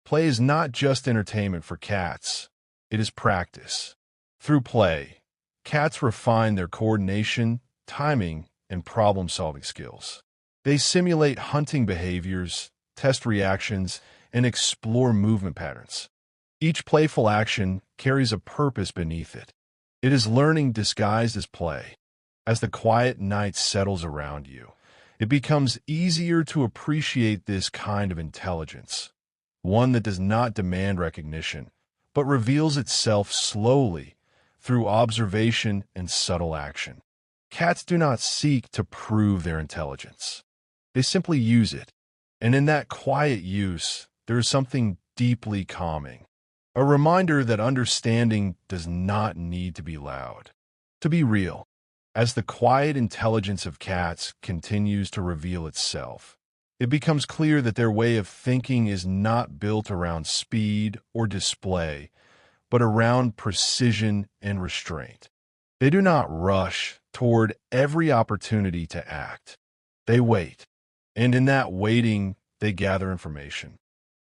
Play is not just entertainment for cats, it is practice. Through play, cats refine their coordination, timing, and problem-solving skills. They simulate hunting behaviors, test reactions, and explore movement patterns. Each playful action carries a purpose beneath it. It is learning disguised as play. As the quiet night settles around you, it becomes easier to appreciate this kind of intelligence, one that does not demand recognition, but reveals itself slowly through observation and subtle action. Cats do not seek to prove their intelligence. They simply use it, and in that quiet use, there is something deeply calming, a reminder that understanding does not need to be loud, to be real. As the quiet intelligence of cats continues to reveal itself, it becomes clear that their way of thinking is not built around speed or display, but around precision and restraint. They do not rush toward every opportunity to act. They wait, and in that waiting, they gather information.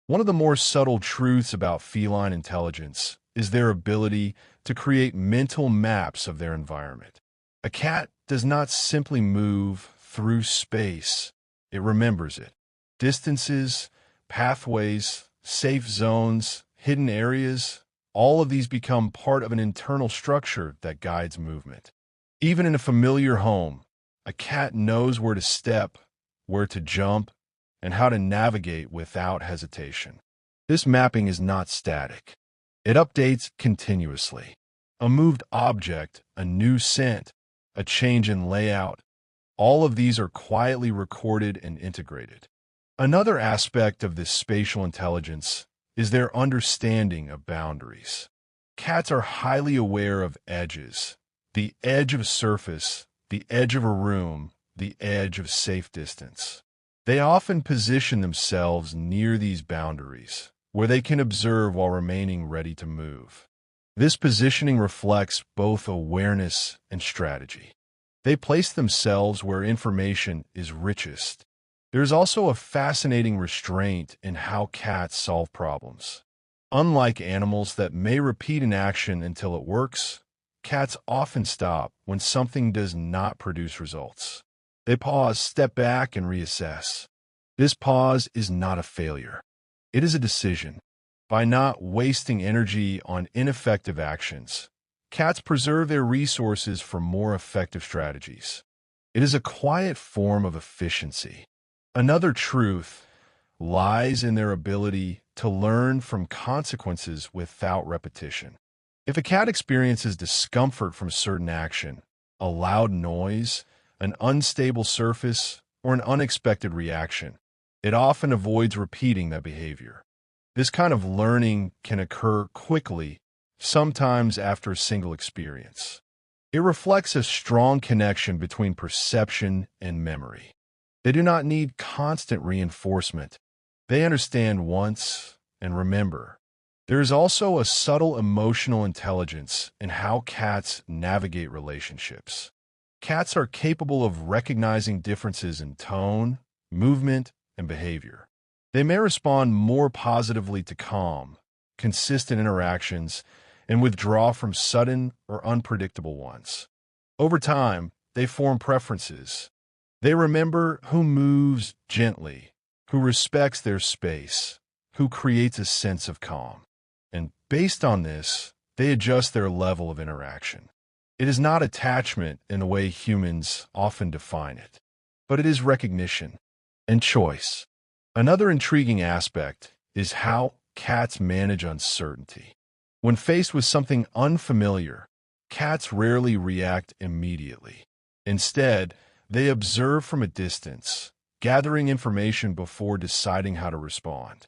One of the more subtle truths about feline intelligence is their ability to create mental maps of their environment. A cat does not simply move through space, it remembers it. Distances, pathways, safe zones, hidden areas, all of these become part of an internal structure that guides movement. Even in a familiar home, a cat knows where to step, where to jump, and how to navigate without hesitation. This mapping is not static. It updates continuously. A moved object, a new scent, a change in layout, all of these are quietly recorded and integrated. Another aspect of this spatial intelligence is their understanding of boundaries. Cats are highly aware of edges, the edge of a surface, the edge of a room, the edge of safe distance. They often position themselves near these boundaries, where they can observe while remaining ready to move. This positioning reflects both awareness and strategy. They place themselves where information is richest. There is also a fascinating restraint in how cats solve problems. Unlike animals that may repeat an action until it works, cats often stop when something does not produce results. They pause, step back, and reassess. This pause is not a failure. It is a decision. By not wasting energy on ineffective actions, cats preserve their resources for more effective strategies. It is a quiet form of efficiency. Another truth lies in their ability to learn from consequences without repetition. If a cat experiences discomfort from a certain action, a loud noise, an unstable surface, or an unexpected reaction, it often avoids repeating that behavior. This kind of learning can occur quickly, sometimes after a single experience. It reflects a strong connection between perception and memory. They do not need constant reinforcement. They understand once and remember. There is also a subtle emotional intelligence in how cats navigate relationships. Cats are capable of recognizing differences in tone, movement, and behavior. They may respond more positively to calm, consistent interactions and withdraw from sudden or unpredictable ones. Over time, they form preferences. They remember who moves gently, who respects their space, who creates a sense of calm. And based on this, they adjust their level of interaction. It is not attachment in the way humans often define it, but it is recognition and choice. Another intriguing aspect is how cats manage uncertainty. When faced with something unfamiliar, cats rarely react immediately. Instead, they observe from a distance, gathering information before deciding how to respond.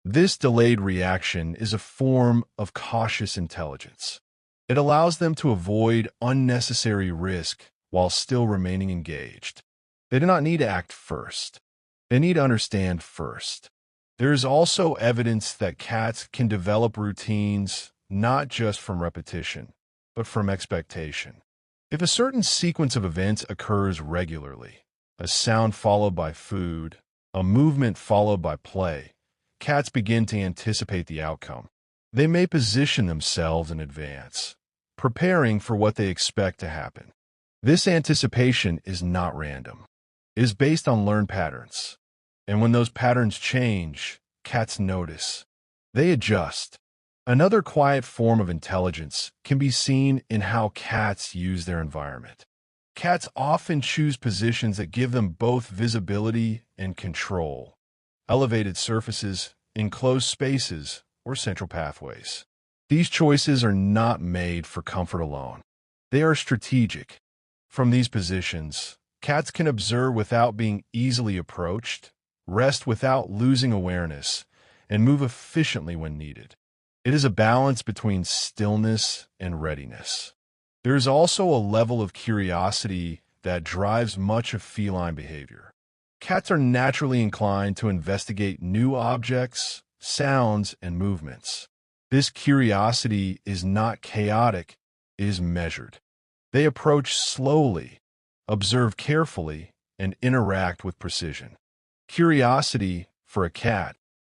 This delayed reaction is a form of cautious intelligence. It allows them to avoid unnecessary risk while still remaining engaged. They do not need to act first. They need to understand first. There is also evidence that cats can develop routines not just from repetition, but from expectation. If a certain sequence of events occurs regularly, a sound followed by food, a movement followed by play, cats begin to anticipate the outcome. They may position themselves in advance, preparing for what they expect to happen. This anticipation is not random. It is based on learned patterns. And when those patterns change, cats notice. They adjust. Another quiet form of intelligence can be seen in how cats use their environment. Cats often choose positions that give them both visibility and control. Elevated surfaces, enclosed spaces, or central pathways. These choices are not made for comfort alone. They are strategic. From these positions, cats can observe without being easily approached, rest without losing awareness, and move efficiently when needed. It is a balance between stillness and readiness. There is also a level of curiosity that drives much of feline behavior. Cats are naturally inclined to investigate new objects, sounds, and movements. This curiosity is not chaotic, it is measured. They approach slowly, observe carefully, and interact with precision. Curiosity, for a cat,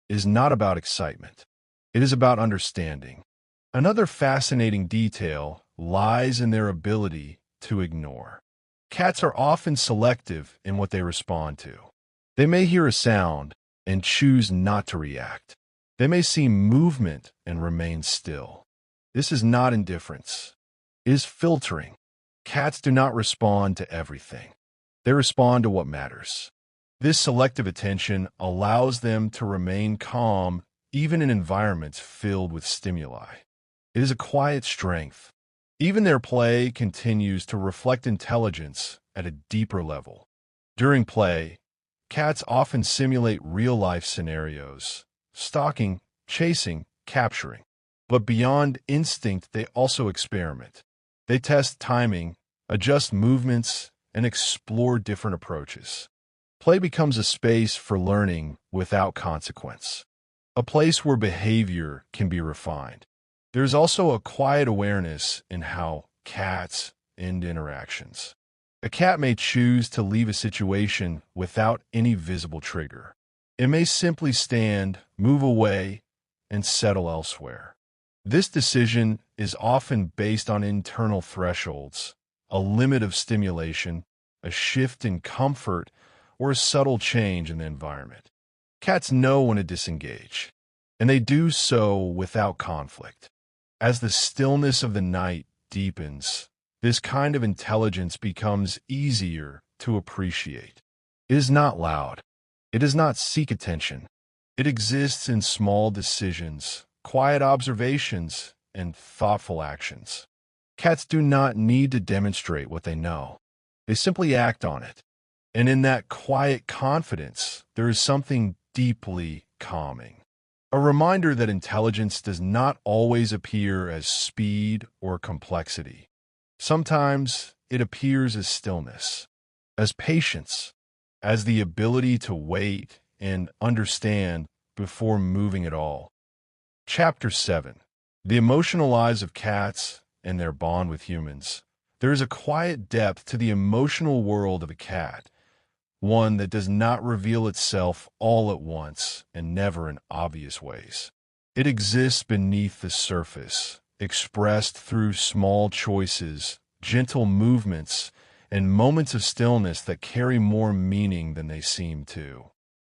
is not about excitement. It is about understanding. Another fascinating detail lies in their ability to ignore. Cats are often selective in what they respond to. They may hear a sound and choose not to react. They may see movement and remain still. This is not indifference. It is filtering. Cats do not respond to everything. They respond to what matters. This selective attention allows them to remain calm even in environments filled with stimuli. It is a quiet strength. Even their play continues to reflect intelligence at a deeper level. During play, cats often simulate real-life scenarios, stalking, chasing, capturing. But beyond instinct, they also experiment. They test timing, adjust movements, and explore different approaches. Play becomes a space for learning without consequence, a place where behavior can be refined. There's also a quiet awareness in how cats end interactions. A cat may choose to leave a situation without any visible trigger. It may simply stand, move away, and settle elsewhere. This decision is often based on internal thresholds, a limit of stimulation, a shift in comfort, or a subtle change in the environment. Cats know when to disengage, and they do so without conflict. As the stillness of the night deepens, this kind of intelligence becomes easier to appreciate. It is not loud. It does not seek attention. It exists in small decisions, quiet observations, and thoughtful actions. Cats do not need to demonstrate what they know. They simply act on it. And in that quiet confidence, there is something deeply calming. A reminder that intelligence does not always appear as speed or complexity. Sometimes it appears as stillness, as patience, as the ability to wait and understand before moving at all. Chapter 7. The Emotional Lives of Cats and Their Bond with Humans. There is a quiet depth to the emotional world of a cat, one that does not reveal itself all at once and never in obvious ways. It exists beneath the surface, expressed through small choices, gentle movements, and moments of stillness that carry more meaning than they seem to.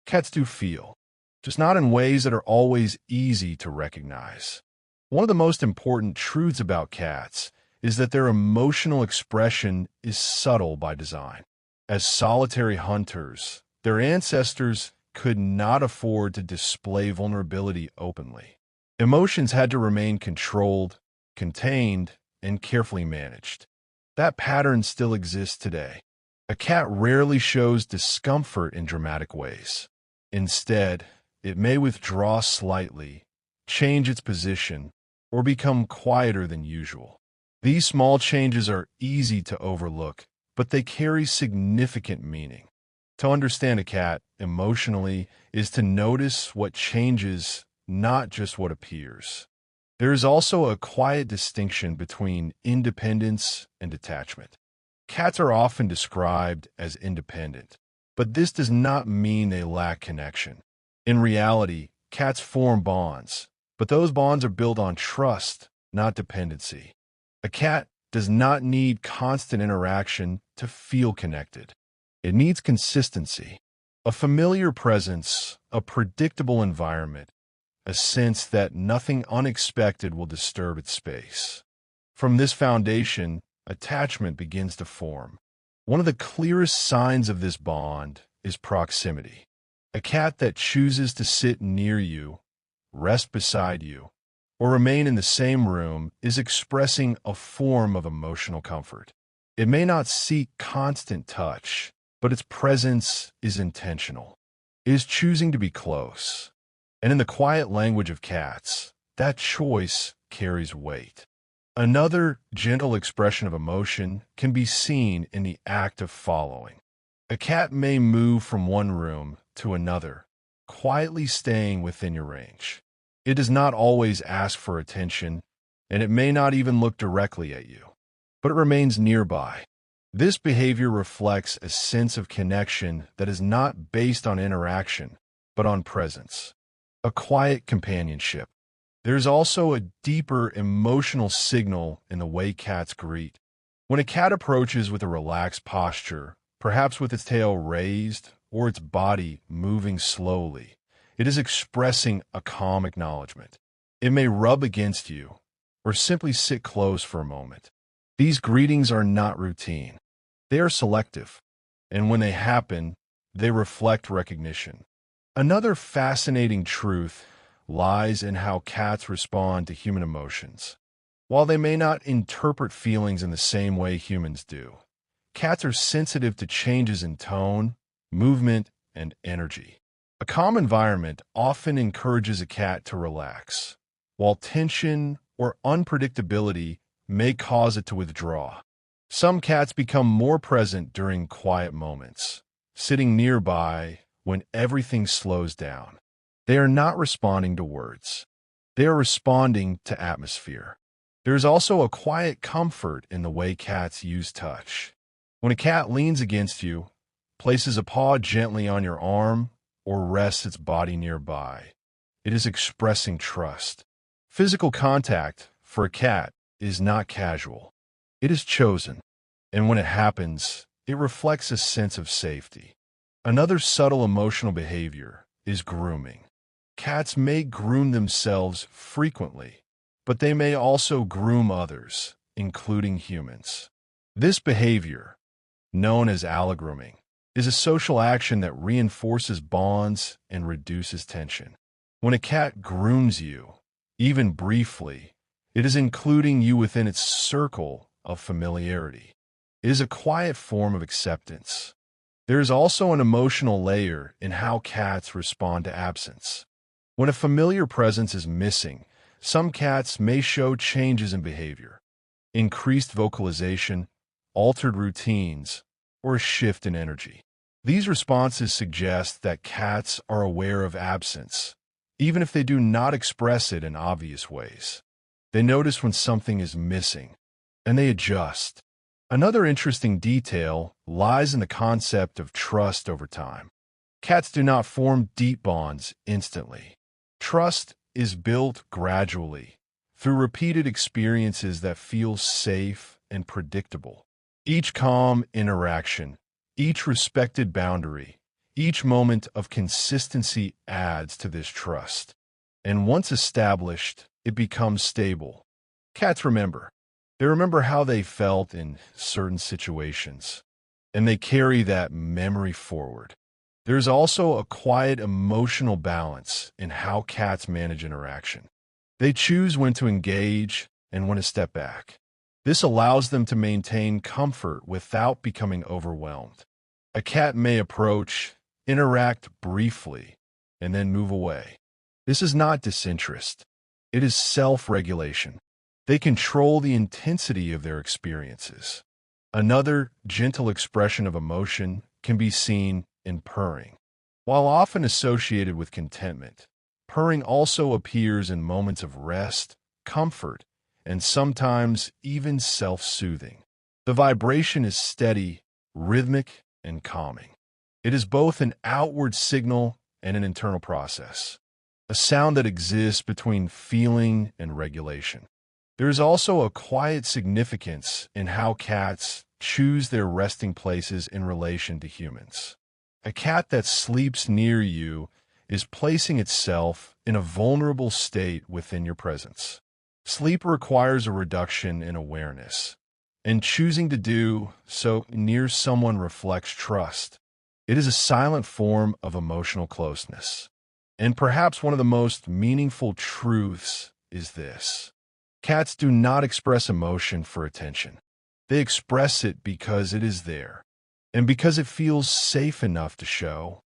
Cats do feel, just not in ways that are always easy to recognize. One of the most important truths about cats is that their emotional expression is subtle by design. As solitary hunters, their ancestors could not afford to display vulnerability openly. Emotions had to remain controlled, contained, and carefully managed. That pattern still exists today. A cat rarely shows discomfort in dramatic ways. Instead, it may withdraw slightly, change its position, or become quieter than usual. These small changes are easy to overlook, but they carry significant meaning. To understand a cat emotionally is to notice what changes, not just what appears. There is also a quiet distinction between independence and detachment. Cats are often described as independent, but this does not mean they lack connection. In reality, cats form bonds, but those bonds are built on trust, not dependency. A cat does not need constant interaction to feel connected. It needs consistency, a familiar presence, a predictable environment, a sense that nothing unexpected will disturb its space. From this foundation, attachment begins to form. One of the clearest signs of this bond is proximity. A cat that chooses to sit near you, rest beside you, or remain in the same room is expressing a form of emotional comfort. It may not seek constant touch, but its presence is intentional. It is choosing to be close. And in the quiet language of cats, that choice carries weight. Another gentle expression of emotion can be seen in the act of following. A cat may move from one room to another, quietly staying within your range. It does not always ask for attention, and it may not even look directly at you, but it remains nearby. This behavior reflects a sense of connection that is not based on interaction, but on presence. A quiet companionship. There's also a deeper emotional signal in the way cats greet. When a cat approaches with a relaxed posture, perhaps with its tail raised or its body moving slowly, it is expressing a calm acknowledgement. It may rub against you or simply sit close for a moment. These greetings are not routine. They are selective, and when they happen, they reflect recognition. Another fascinating truth lies in how cats respond to human emotions. While they may not interpret feelings in the same way humans do, cats are sensitive to changes in tone, movement, and energy. A calm environment often encourages a cat to relax, while tension or unpredictability may cause it to withdraw. Some cats become more present during quiet moments, sitting nearby when everything slows down. They are not responding to words. They are responding to atmosphere. There is also a quiet comfort in the way cats use touch. When a cat leans against you, places a paw gently on your arm, or rests its body nearby, it is expressing trust. Physical contact, for a cat, is not casual. It is chosen, and when it happens, it reflects a sense of safety. Another subtle emotional behavior is grooming. Cats may groom themselves frequently, but they may also groom others, including humans. This behavior, known as allogrooming, is a social action that reinforces bonds and reduces tension. When a cat grooms you, even briefly, it is including you within its circle of familiarity. It is a quiet form of acceptance. There is also an emotional layer in how cats respond to absence. When a familiar presence is missing, some cats may show changes in behavior, increased vocalization, altered routines, or a shift in energy. These responses suggest that cats are aware of absence, even if they do not express it in obvious ways. They notice when something is missing, and they adjust. Another interesting detail lies in the concept of trust over time. Cats do not form deep bonds instantly. Trust is built gradually, through repeated experiences that feel safe and predictable. Each calm interaction, each respected boundary, each moment of consistency adds to this trust. And once established, it becomes stable. Cats remember. They remember how they felt in certain situations, and they carry that memory forward. There's also a quiet emotional balance in how cats manage interaction. They choose when to engage and when to step back. This allows them to maintain comfort without becoming overwhelmed. A cat may approach, interact briefly, and then move away. This is not disinterest. It is self-regulation. They control the intensity of their experiences. Another gentle expression of emotion can be seen in purring. While often associated with contentment, purring also appears in moments of rest comfort, and sometimes even self-soothing. The vibration is steady, rhythmic, and calming. It is both an outward signal and an internal process, a sound that exists between feeling and regulation. There is also a quiet significance in how cats choose their resting places in relation to humans. A cat that sleeps near you is placing itself in a vulnerable state within your presence. Sleep requires a reduction in awareness, and choosing to do so near someone reflects trust. It is a silent form of emotional closeness. And perhaps one of the most meaningful truths is this: cats do not express emotion for attention. They express it because it is there, and because it feels safe enough to show.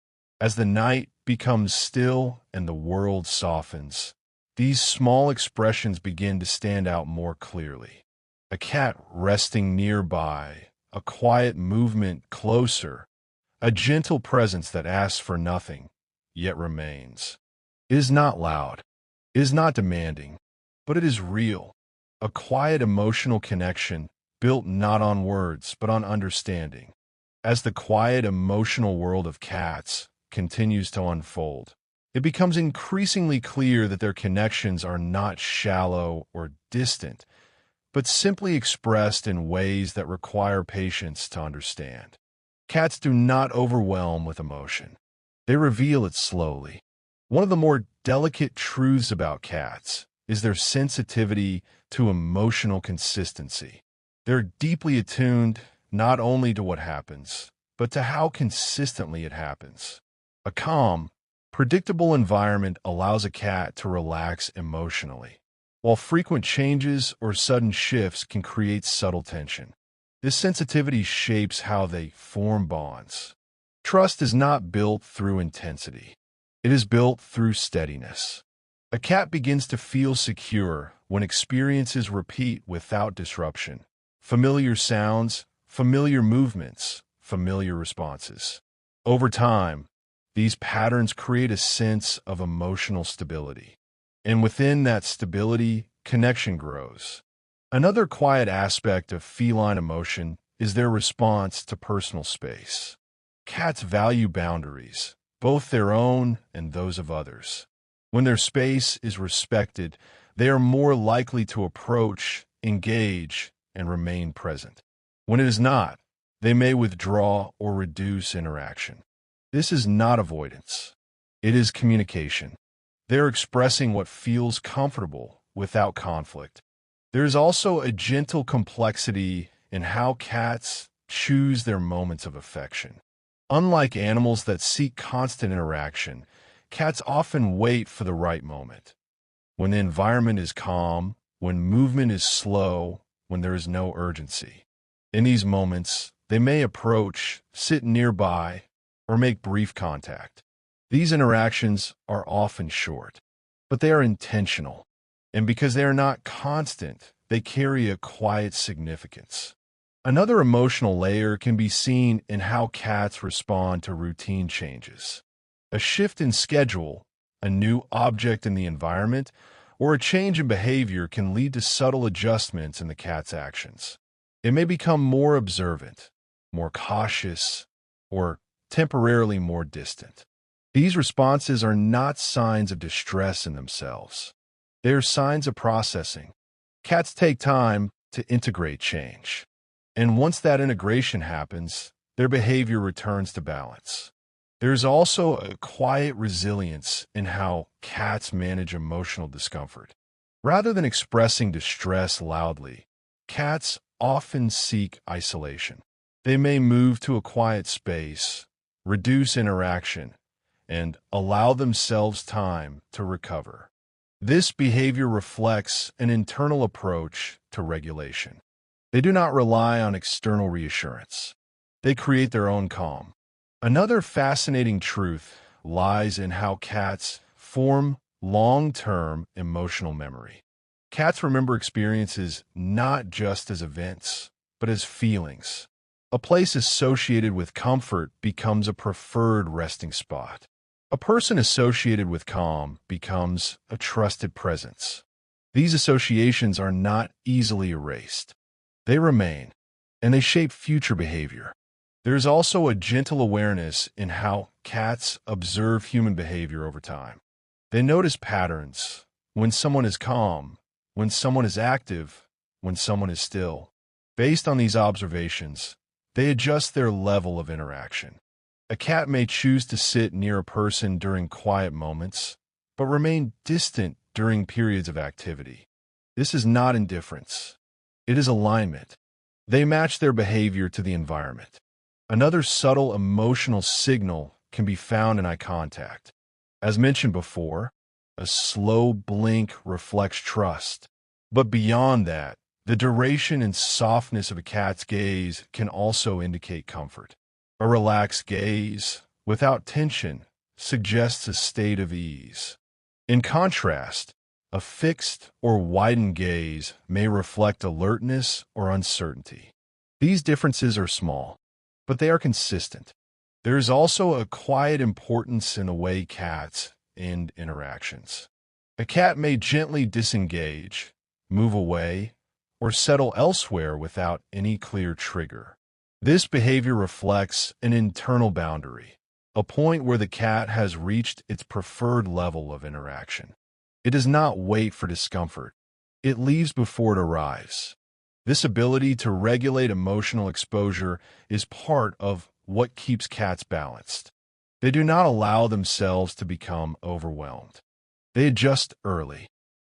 As the night becomes still and the world softens, these small expressions begin to stand out more clearly. A cat resting nearby, a quiet movement closer, a gentle presence that asks for nothing, yet remains. It is not loud, it is not demanding, but it is real. A quiet emotional connection built not on words, but on understanding. As the quiet emotional world of cats continues to unfold, it becomes increasingly clear that their connections are not shallow or distant, but simply expressed in ways that require patience to understand. Cats do not overwhelm with emotion. They reveal it slowly. One of the more delicate truths about cats is their sensitivity to emotional consistency. They're deeply attuned not only to what happens, but to how consistently it happens. A calm, predictable environment allows a cat to relax emotionally, while frequent changes or sudden shifts can create subtle tension. This sensitivity shapes how they form bonds. Trust is not built through intensity. It is built through steadiness. A cat begins to feel secure when experiences repeat without disruption. Familiar sounds, familiar movements, familiar responses. Over time, these patterns create a sense of emotional stability. And within that stability, connection grows. Another quiet aspect of feline emotion is their response to personal space. Cats value boundaries, both their own and those of others. When their space is respected, they are more likely to approach, engage, and remain present. When it is not, they may withdraw or reduce interaction. This is not avoidance. It is communication. They're expressing what feels comfortable without conflict. There is also a gentle complexity in how cats choose their moments of affection. Unlike animals that seek constant interaction, cats often wait for the right moment. When the environment is calm, when movement is slow, when there is no urgency. In these moments, they may approach, sit nearby, or make brief contact. These interactions are often short, but they are intentional. And because they are not constant, they carry a quiet significance. Another emotional layer can be seen in how cats respond to routine changes. A shift in schedule, a new object in the environment, or a change in behavior can lead to subtle adjustments in the cat's actions. It may become more observant, more cautious, or temporarily more distant. These responses are not signs of distress in themselves. They are signs of processing. Cats take time to integrate change. And once that integration happens, their behavior returns to balance. There's also a quiet resilience in how cats manage emotional discomfort. Rather than expressing distress loudly, cats often seek isolation. They may move to a quiet space, reduce interaction, and allow themselves time to recover. This behavior reflects an internal approach to regulation. They do not rely on external reassurance. They create their own calm. Another fascinating truth lies in how cats form long-term emotional memory. Cats remember experiences not just as events, but as feelings. A place associated with comfort becomes a preferred resting spot. A person associated with calm becomes a trusted presence. These associations are not easily erased. They remain, and they shape future behavior. There is also a gentle awareness in how cats observe human behavior over time. They notice patterns: when someone is calm, when someone is active, when someone is still. Based on these observations, they adjust their level of interaction. A cat may choose to sit near a person during quiet moments, but remain distant during periods of activity. This is not indifference. It is alignment. They match their behavior to the environment. Another subtle emotional signal can be found in eye contact. As mentioned before, a slow blink reflects trust. But beyond that, the duration and softness of a cat's gaze can also indicate comfort. A relaxed gaze, without tension, suggests a state of ease. In contrast, a fixed or widened gaze may reflect alertness or uncertainty. These differences are small, but they are consistent. There is also a quiet importance in the way cats end interactions. A cat may gently disengage, move away, or settle elsewhere without any clear trigger. This behavior reflects an internal boundary, a point where the cat has reached its preferred level of interaction. It does not wait for discomfort. It leaves before it arrives. This ability to regulate emotional exposure is part of what keeps cats balanced. They do not allow themselves to become overwhelmed. They adjust early.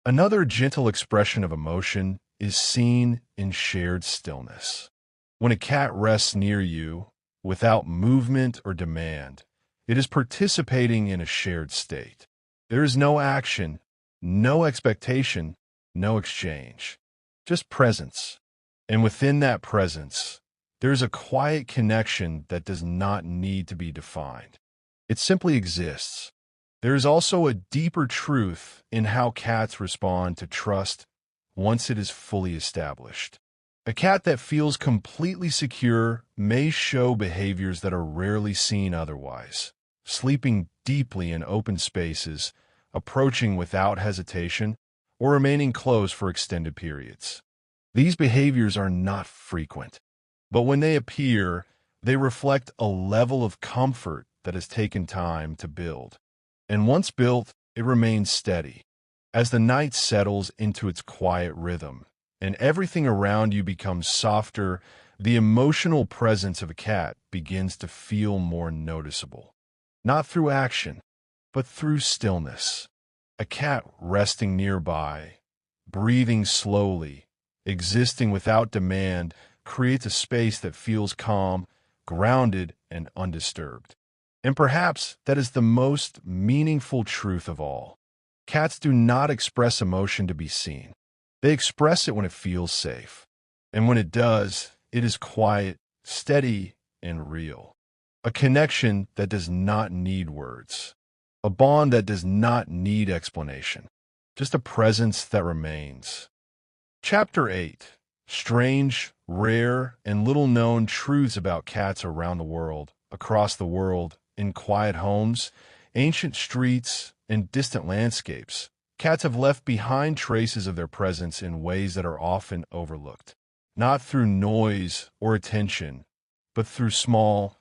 Another gentle expression of emotion is seen in shared stillness. When a cat rests near you, without movement or demand, it is participating in a shared state. There is no action, no expectation, no exchange, just presence. And within that presence, there is a quiet connection that does not need to be defined. It simply exists. There is also a deeper truth in how cats respond to trust once it is fully established. A cat that feels completely secure may show behaviors that are rarely seen otherwise, sleeping deeply in open spaces, approaching without hesitation, or remaining close for extended periods. These behaviors are not frequent, but when they appear, they reflect a level of comfort that has taken time to build. And once built, it remains steady. As the night settles into its quiet rhythm, and everything around you becomes softer, the emotional presence of a cat begins to feel more noticeable. Not through action, but through stillness. A cat resting nearby, breathing slowly, existing without demand, creates a space that feels calm, grounded, and undisturbed. And perhaps that is the most meaningful truth of all. Cats do not express emotion to be seen. They express it when it feels safe. And when it does, it is quiet, steady, and real. A connection that does not need words. A bond that does not need explanation. Just a presence that remains. Chapter 8. Strange, rare, and little-known truths about cats around the world, across the world, in quiet homes, ancient streets, and distant landscapes. Cats have left behind traces of their presence in ways that are often overlooked. Not through noise or attention, but through small,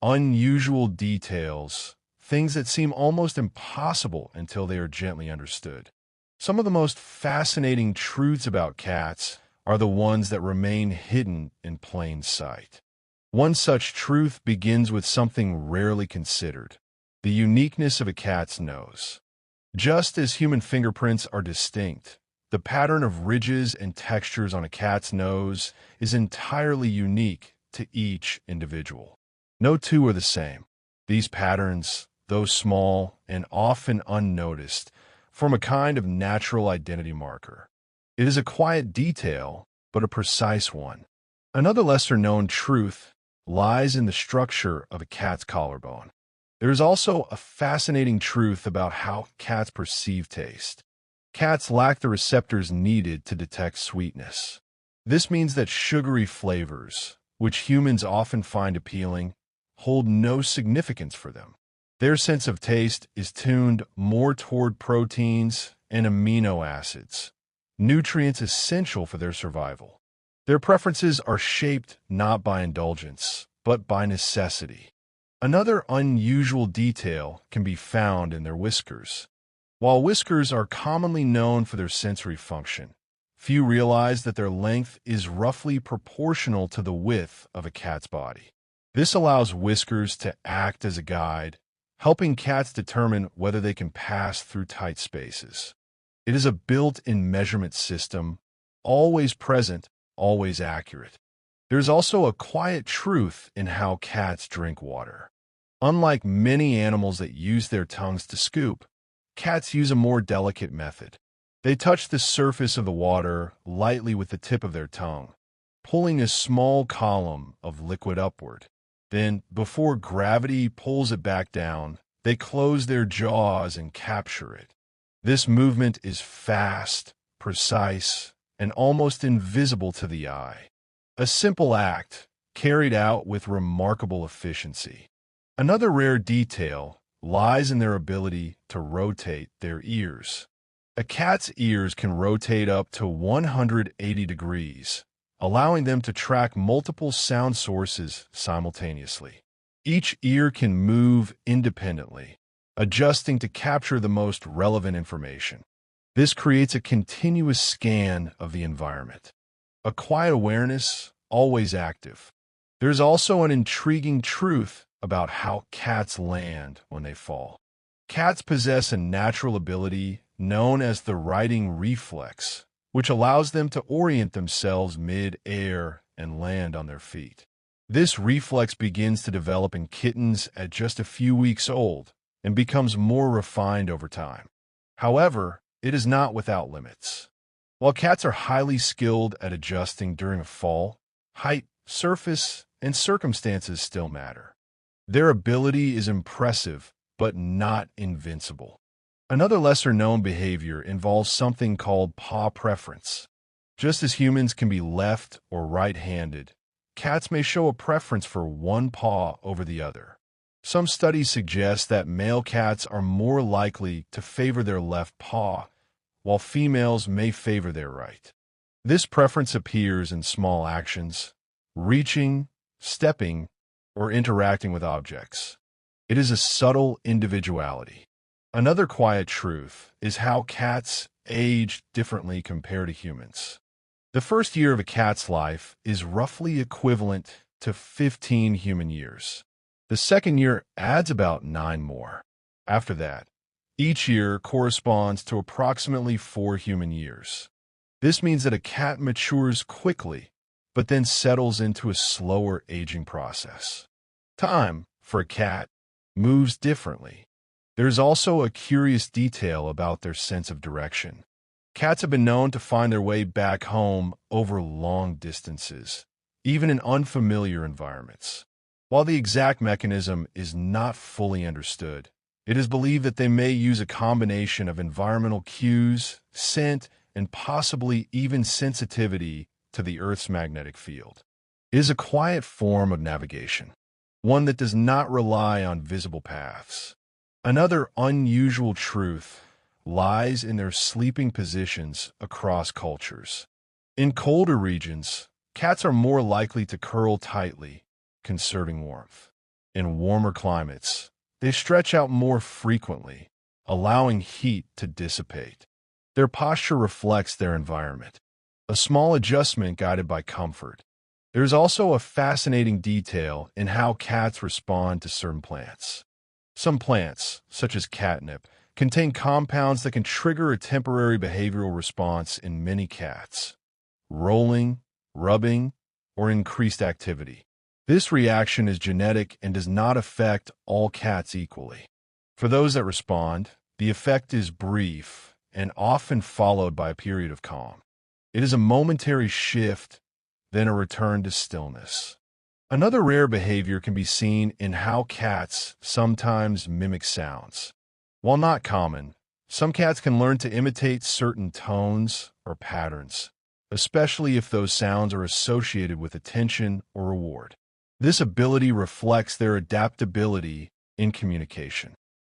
unusual details, things that seem almost impossible until they are gently understood. Some of the most fascinating truths about cats are the ones that remain hidden in plain sight. One such truth begins with something rarely considered: the uniqueness of a cat's nose. Just as human fingerprints are distinct, the pattern of ridges and textures on a cat's nose is entirely unique to each individual. No two are the same. These patterns, though small and often unnoticed, form a kind of natural identity marker. It is a quiet detail, but a precise one. Another lesser-known truth lies in the structure of a cat's collarbone. There is also a fascinating truth about how cats perceive taste. Cats lack the receptors needed to detect sweetness. This means that sugary flavors, which humans often find appealing, hold no significance for them. Their sense of taste is tuned more toward proteins and amino acids, nutrients essential for their survival. Their preferences are shaped not by indulgence, but by necessity. Another unusual detail can be found in their whiskers. While whiskers are commonly known for their sensory function, few realize that their length is roughly proportional to the width of a cat's body. This allows whiskers to act as a guide, helping cats determine whether they can pass through tight spaces. It is a built-in measurement system, always present, always accurate. There's also a quiet truth in how cats drink water. Unlike many animals that use their tongues to scoop, cats use a more delicate method. They touch the surface of the water lightly with the tip of their tongue, pulling a small column of liquid upward. Then, before gravity pulls it back down, they close their jaws and capture it. This movement is fast, precise, and almost invisible to the eye. A simple act, carried out with remarkable efficiency. Another rare detail lies in their ability to rotate their ears. A cat's ears can rotate up to 180 degrees, allowing them to track multiple sound sources simultaneously. Each ear can move independently, adjusting to capture the most relevant information. This creates a continuous scan of the environment. A quiet awareness, always active. There's also an intriguing truth about how cats land when they fall. Cats possess a natural ability known as the righting reflex, which allows them to orient themselves mid-air and land on their feet. This reflex begins to develop in kittens at just a few weeks old and becomes more refined over time. However, it is not without limits. While cats are highly skilled at adjusting during a fall, height, surface, and circumstances still matter. Their ability is impressive, but not invincible. Another lesser-known behavior involves something called paw preference. Just as humans can be left or right-handed, cats may show a preference for one paw over the other. Some studies suggest that male cats are more likely to favor their left paw, while females may favor their right. This preference appears in small actions, reaching, stepping, or interacting with objects. It is a subtle individuality. Another quiet truth is how cats age differently compared to humans. The first year of a cat's life is roughly equivalent to 15 human years. The second year adds about 9 more. After that, each year corresponds to approximately 4 human years. This means that a cat matures quickly, but then settles into a slower aging process. Time, for a cat, moves differently. There's also a curious detail about their sense of direction. Cats have been known to find their way back home over long distances, even in unfamiliar environments. While the exact mechanism is not fully understood, it is believed that they may use a combination of environmental cues, scent, and possibly even sensitivity to the Earth's magnetic field. It is a quiet form of navigation, one that does not rely on visible paths. Another unusual truth lies in their sleeping positions across cultures. In colder regions, cats are more likely to curl tightly, conserving warmth. In warmer climates, they stretch out more frequently, allowing heat to dissipate. Their posture reflects their environment, a small adjustment guided by comfort. There's also a fascinating detail in how cats respond to certain plants. Some plants, such as catnip, contain compounds that can trigger a temporary behavioral response in many cats: rolling, rubbing, or increased activity. This reaction is genetic and does not affect all cats equally. For those that respond, the effect is brief and often followed by a period of calm. It is a momentary shift, then a return to stillness. Another rare behavior can be seen in how cats sometimes mimic sounds. While not common, some cats can learn to imitate certain tones or patterns, especially if those sounds are associated with attention or reward. This ability reflects their adaptability in communication.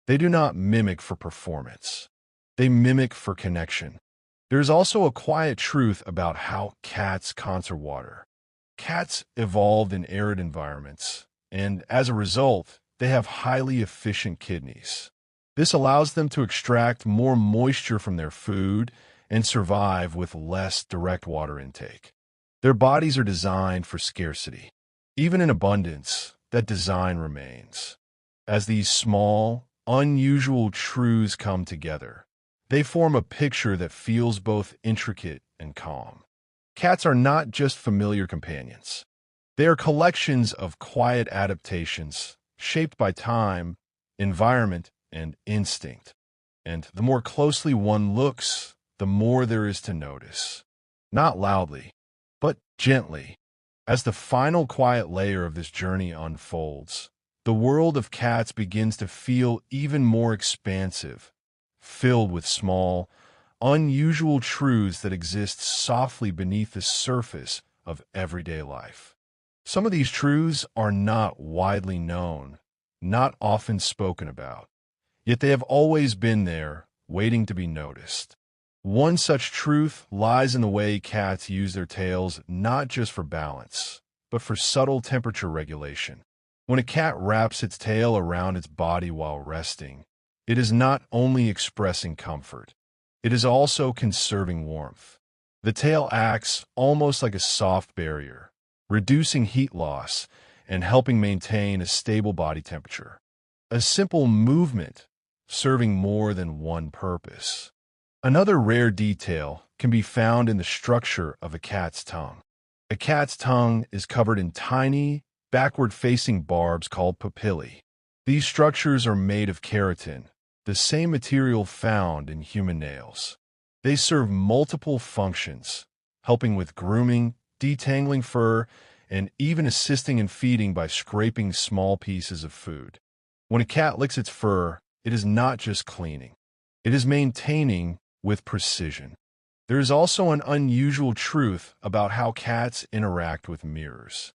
They do not mimic for performance. They mimic for connection. There's also a quiet truth about how cats conserve water. Cats evolved in arid environments, and as a result, they have highly efficient kidneys. This allows them to extract more moisture from their food and survive with less direct water intake. Their bodies are designed for scarcity. Even in abundance, that design remains. As these small, unusual truths come together, they form a picture that feels both intricate and calm. Cats are not just familiar companions. They are collections of quiet adaptations shaped by time, environment, and instinct. And the more closely one looks, the more there is to notice. Not loudly, but gently. As the final quiet layer of this journey unfolds, the world of cats begins to feel even more expansive, filled with small, unusual truths that exist softly beneath the surface of everyday life. Some of these truths are not widely known, not often spoken about, yet they have always been there, waiting to be noticed. One such truth lies in the way cats use their tails not just for balance, but for subtle temperature regulation. When a cat wraps its tail around its body while resting, it is not only expressing comfort, it is also conserving warmth. The tail acts almost like a soft barrier, reducing heat loss and helping maintain a stable body temperature. A simple movement serving more than one purpose. Another rare detail can be found in the structure of a cat's tongue. A cat's tongue is covered in tiny, backward-facing barbs called papillae. These structures are made of keratin, the same material found in human nails. They serve multiple functions, helping with grooming, detangling fur, and even assisting in feeding by scraping small pieces of food. When a cat licks its fur, it is not just cleaning. It is maintaining with precision. There is also an unusual truth about how cats interact with mirrors.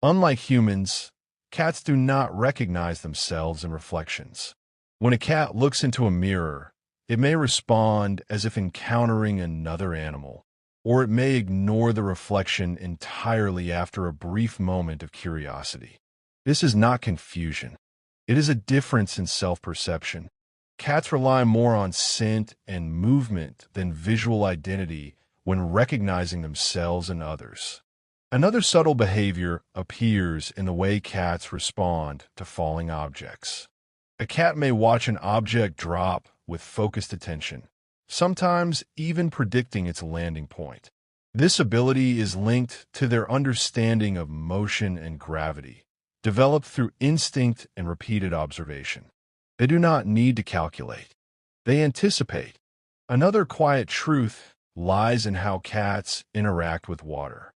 Unlike humans, cats do not recognize themselves in reflections. When a cat looks into a mirror, it may respond as if encountering another animal, or it may ignore the reflection entirely after a brief moment of curiosity. This is not confusion. It is a difference in self-perception. Cats rely more on scent and movement than visual identity when recognizing themselves and others. Another subtle behavior appears in the way cats respond to falling objects. A cat may watch an object drop with focused attention, sometimes even predicting its landing point. This ability is linked to their understanding of motion and gravity, developed through instinct and repeated observation. They do not need to calculate. They anticipate. Another quiet truth lies in how cats interact with water.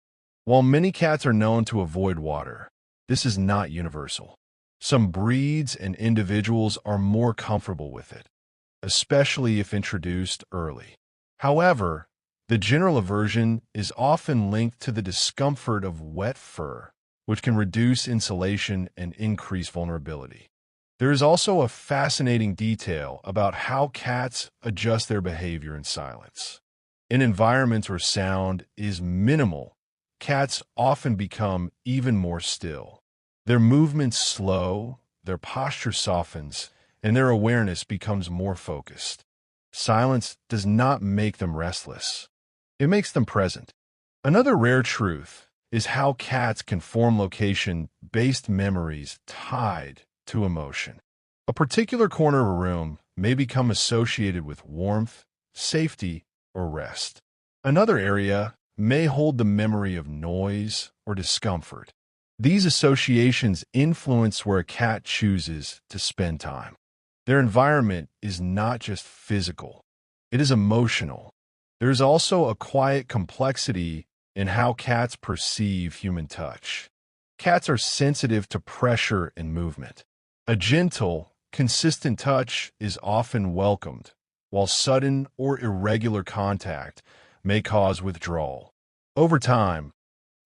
While many cats are known to avoid water, this is not universal. Some breeds and individuals are more comfortable with it, especially if introduced early. However, the general aversion is often linked to the discomfort of wet fur, which can reduce insulation and increase vulnerability. There is also a fascinating detail about how cats adjust their behavior in silence. In environments where sound is minimal, cats often become even more still. Their movements slow, their posture softens, and their awareness becomes more focused. Silence does not make them restless. It makes them present. Another rare truth is how cats can form location-based memories tied to emotion. A particular corner of a room may become associated with warmth, safety, or rest. Another area may hold the memory of noise or discomfort. These associations influence where a cat chooses to spend time. Their environment is not just physical, it is emotional. There is also a quiet complexity in how cats perceive human touch. Cats are sensitive to pressure and movement. A gentle, consistent touch is often welcomed, while sudden or irregular contact may cause withdrawal. Over time,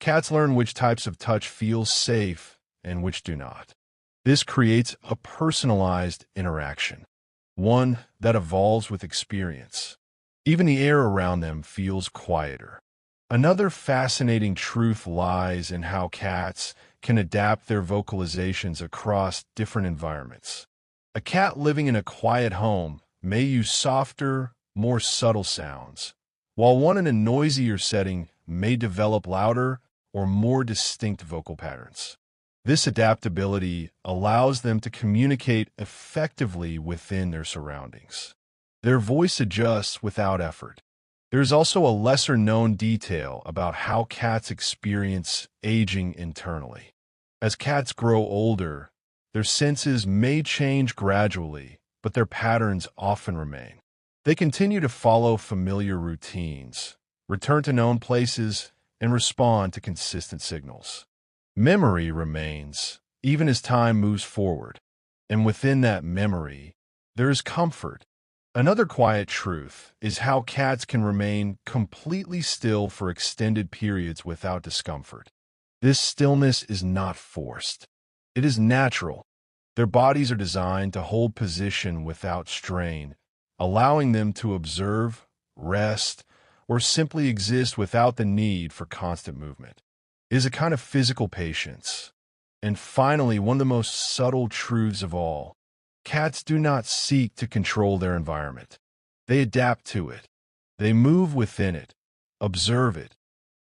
cats learn which types of touch feel safe and which do not. This creates a personalized interaction, one that evolves with experience. Even the air around them feels quieter. Another fascinating truth lies in how cats can adapt their vocalizations across different environments. A cat living in a quiet home may use softer, more subtle sounds, while one in a noisier setting may develop louder or more distinct vocal patterns. This adaptability allows them to communicate effectively within their surroundings. Their voice adjusts without effort. There's also a lesser-known detail about how cats experience aging internally. As cats grow older, their senses may change gradually, but their patterns often remain. They continue to follow familiar routines, return to known places, and respond to consistent signals. Memory remains, even as time moves forward, and within that memory, there is comfort. Another quiet truth is how cats can remain completely still for extended periods without discomfort. This stillness is not forced. It is natural. Their bodies are designed to hold position without strain, allowing them to observe, rest, or simply exist without the need for constant movement. It is a kind of physical patience. And finally, one of the most subtle truths of all, cats do not seek to control their environment. They adapt to it. They move within it, observe it,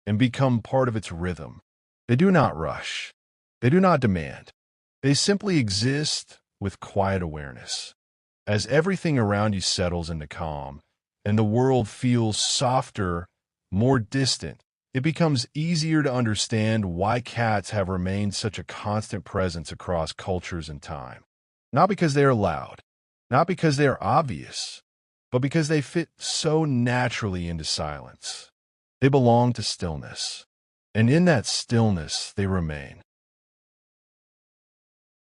and become part of its rhythm. They do not rush. They do not demand. They simply exist with quiet awareness. As everything around you settles into calm, and the world feels softer, more distant, it becomes easier to understand why cats have remained such a constant presence across cultures and time. Not because they are loud, not because they are obvious, but because they fit so naturally into silence. They belong to stillness, and in that stillness they remain.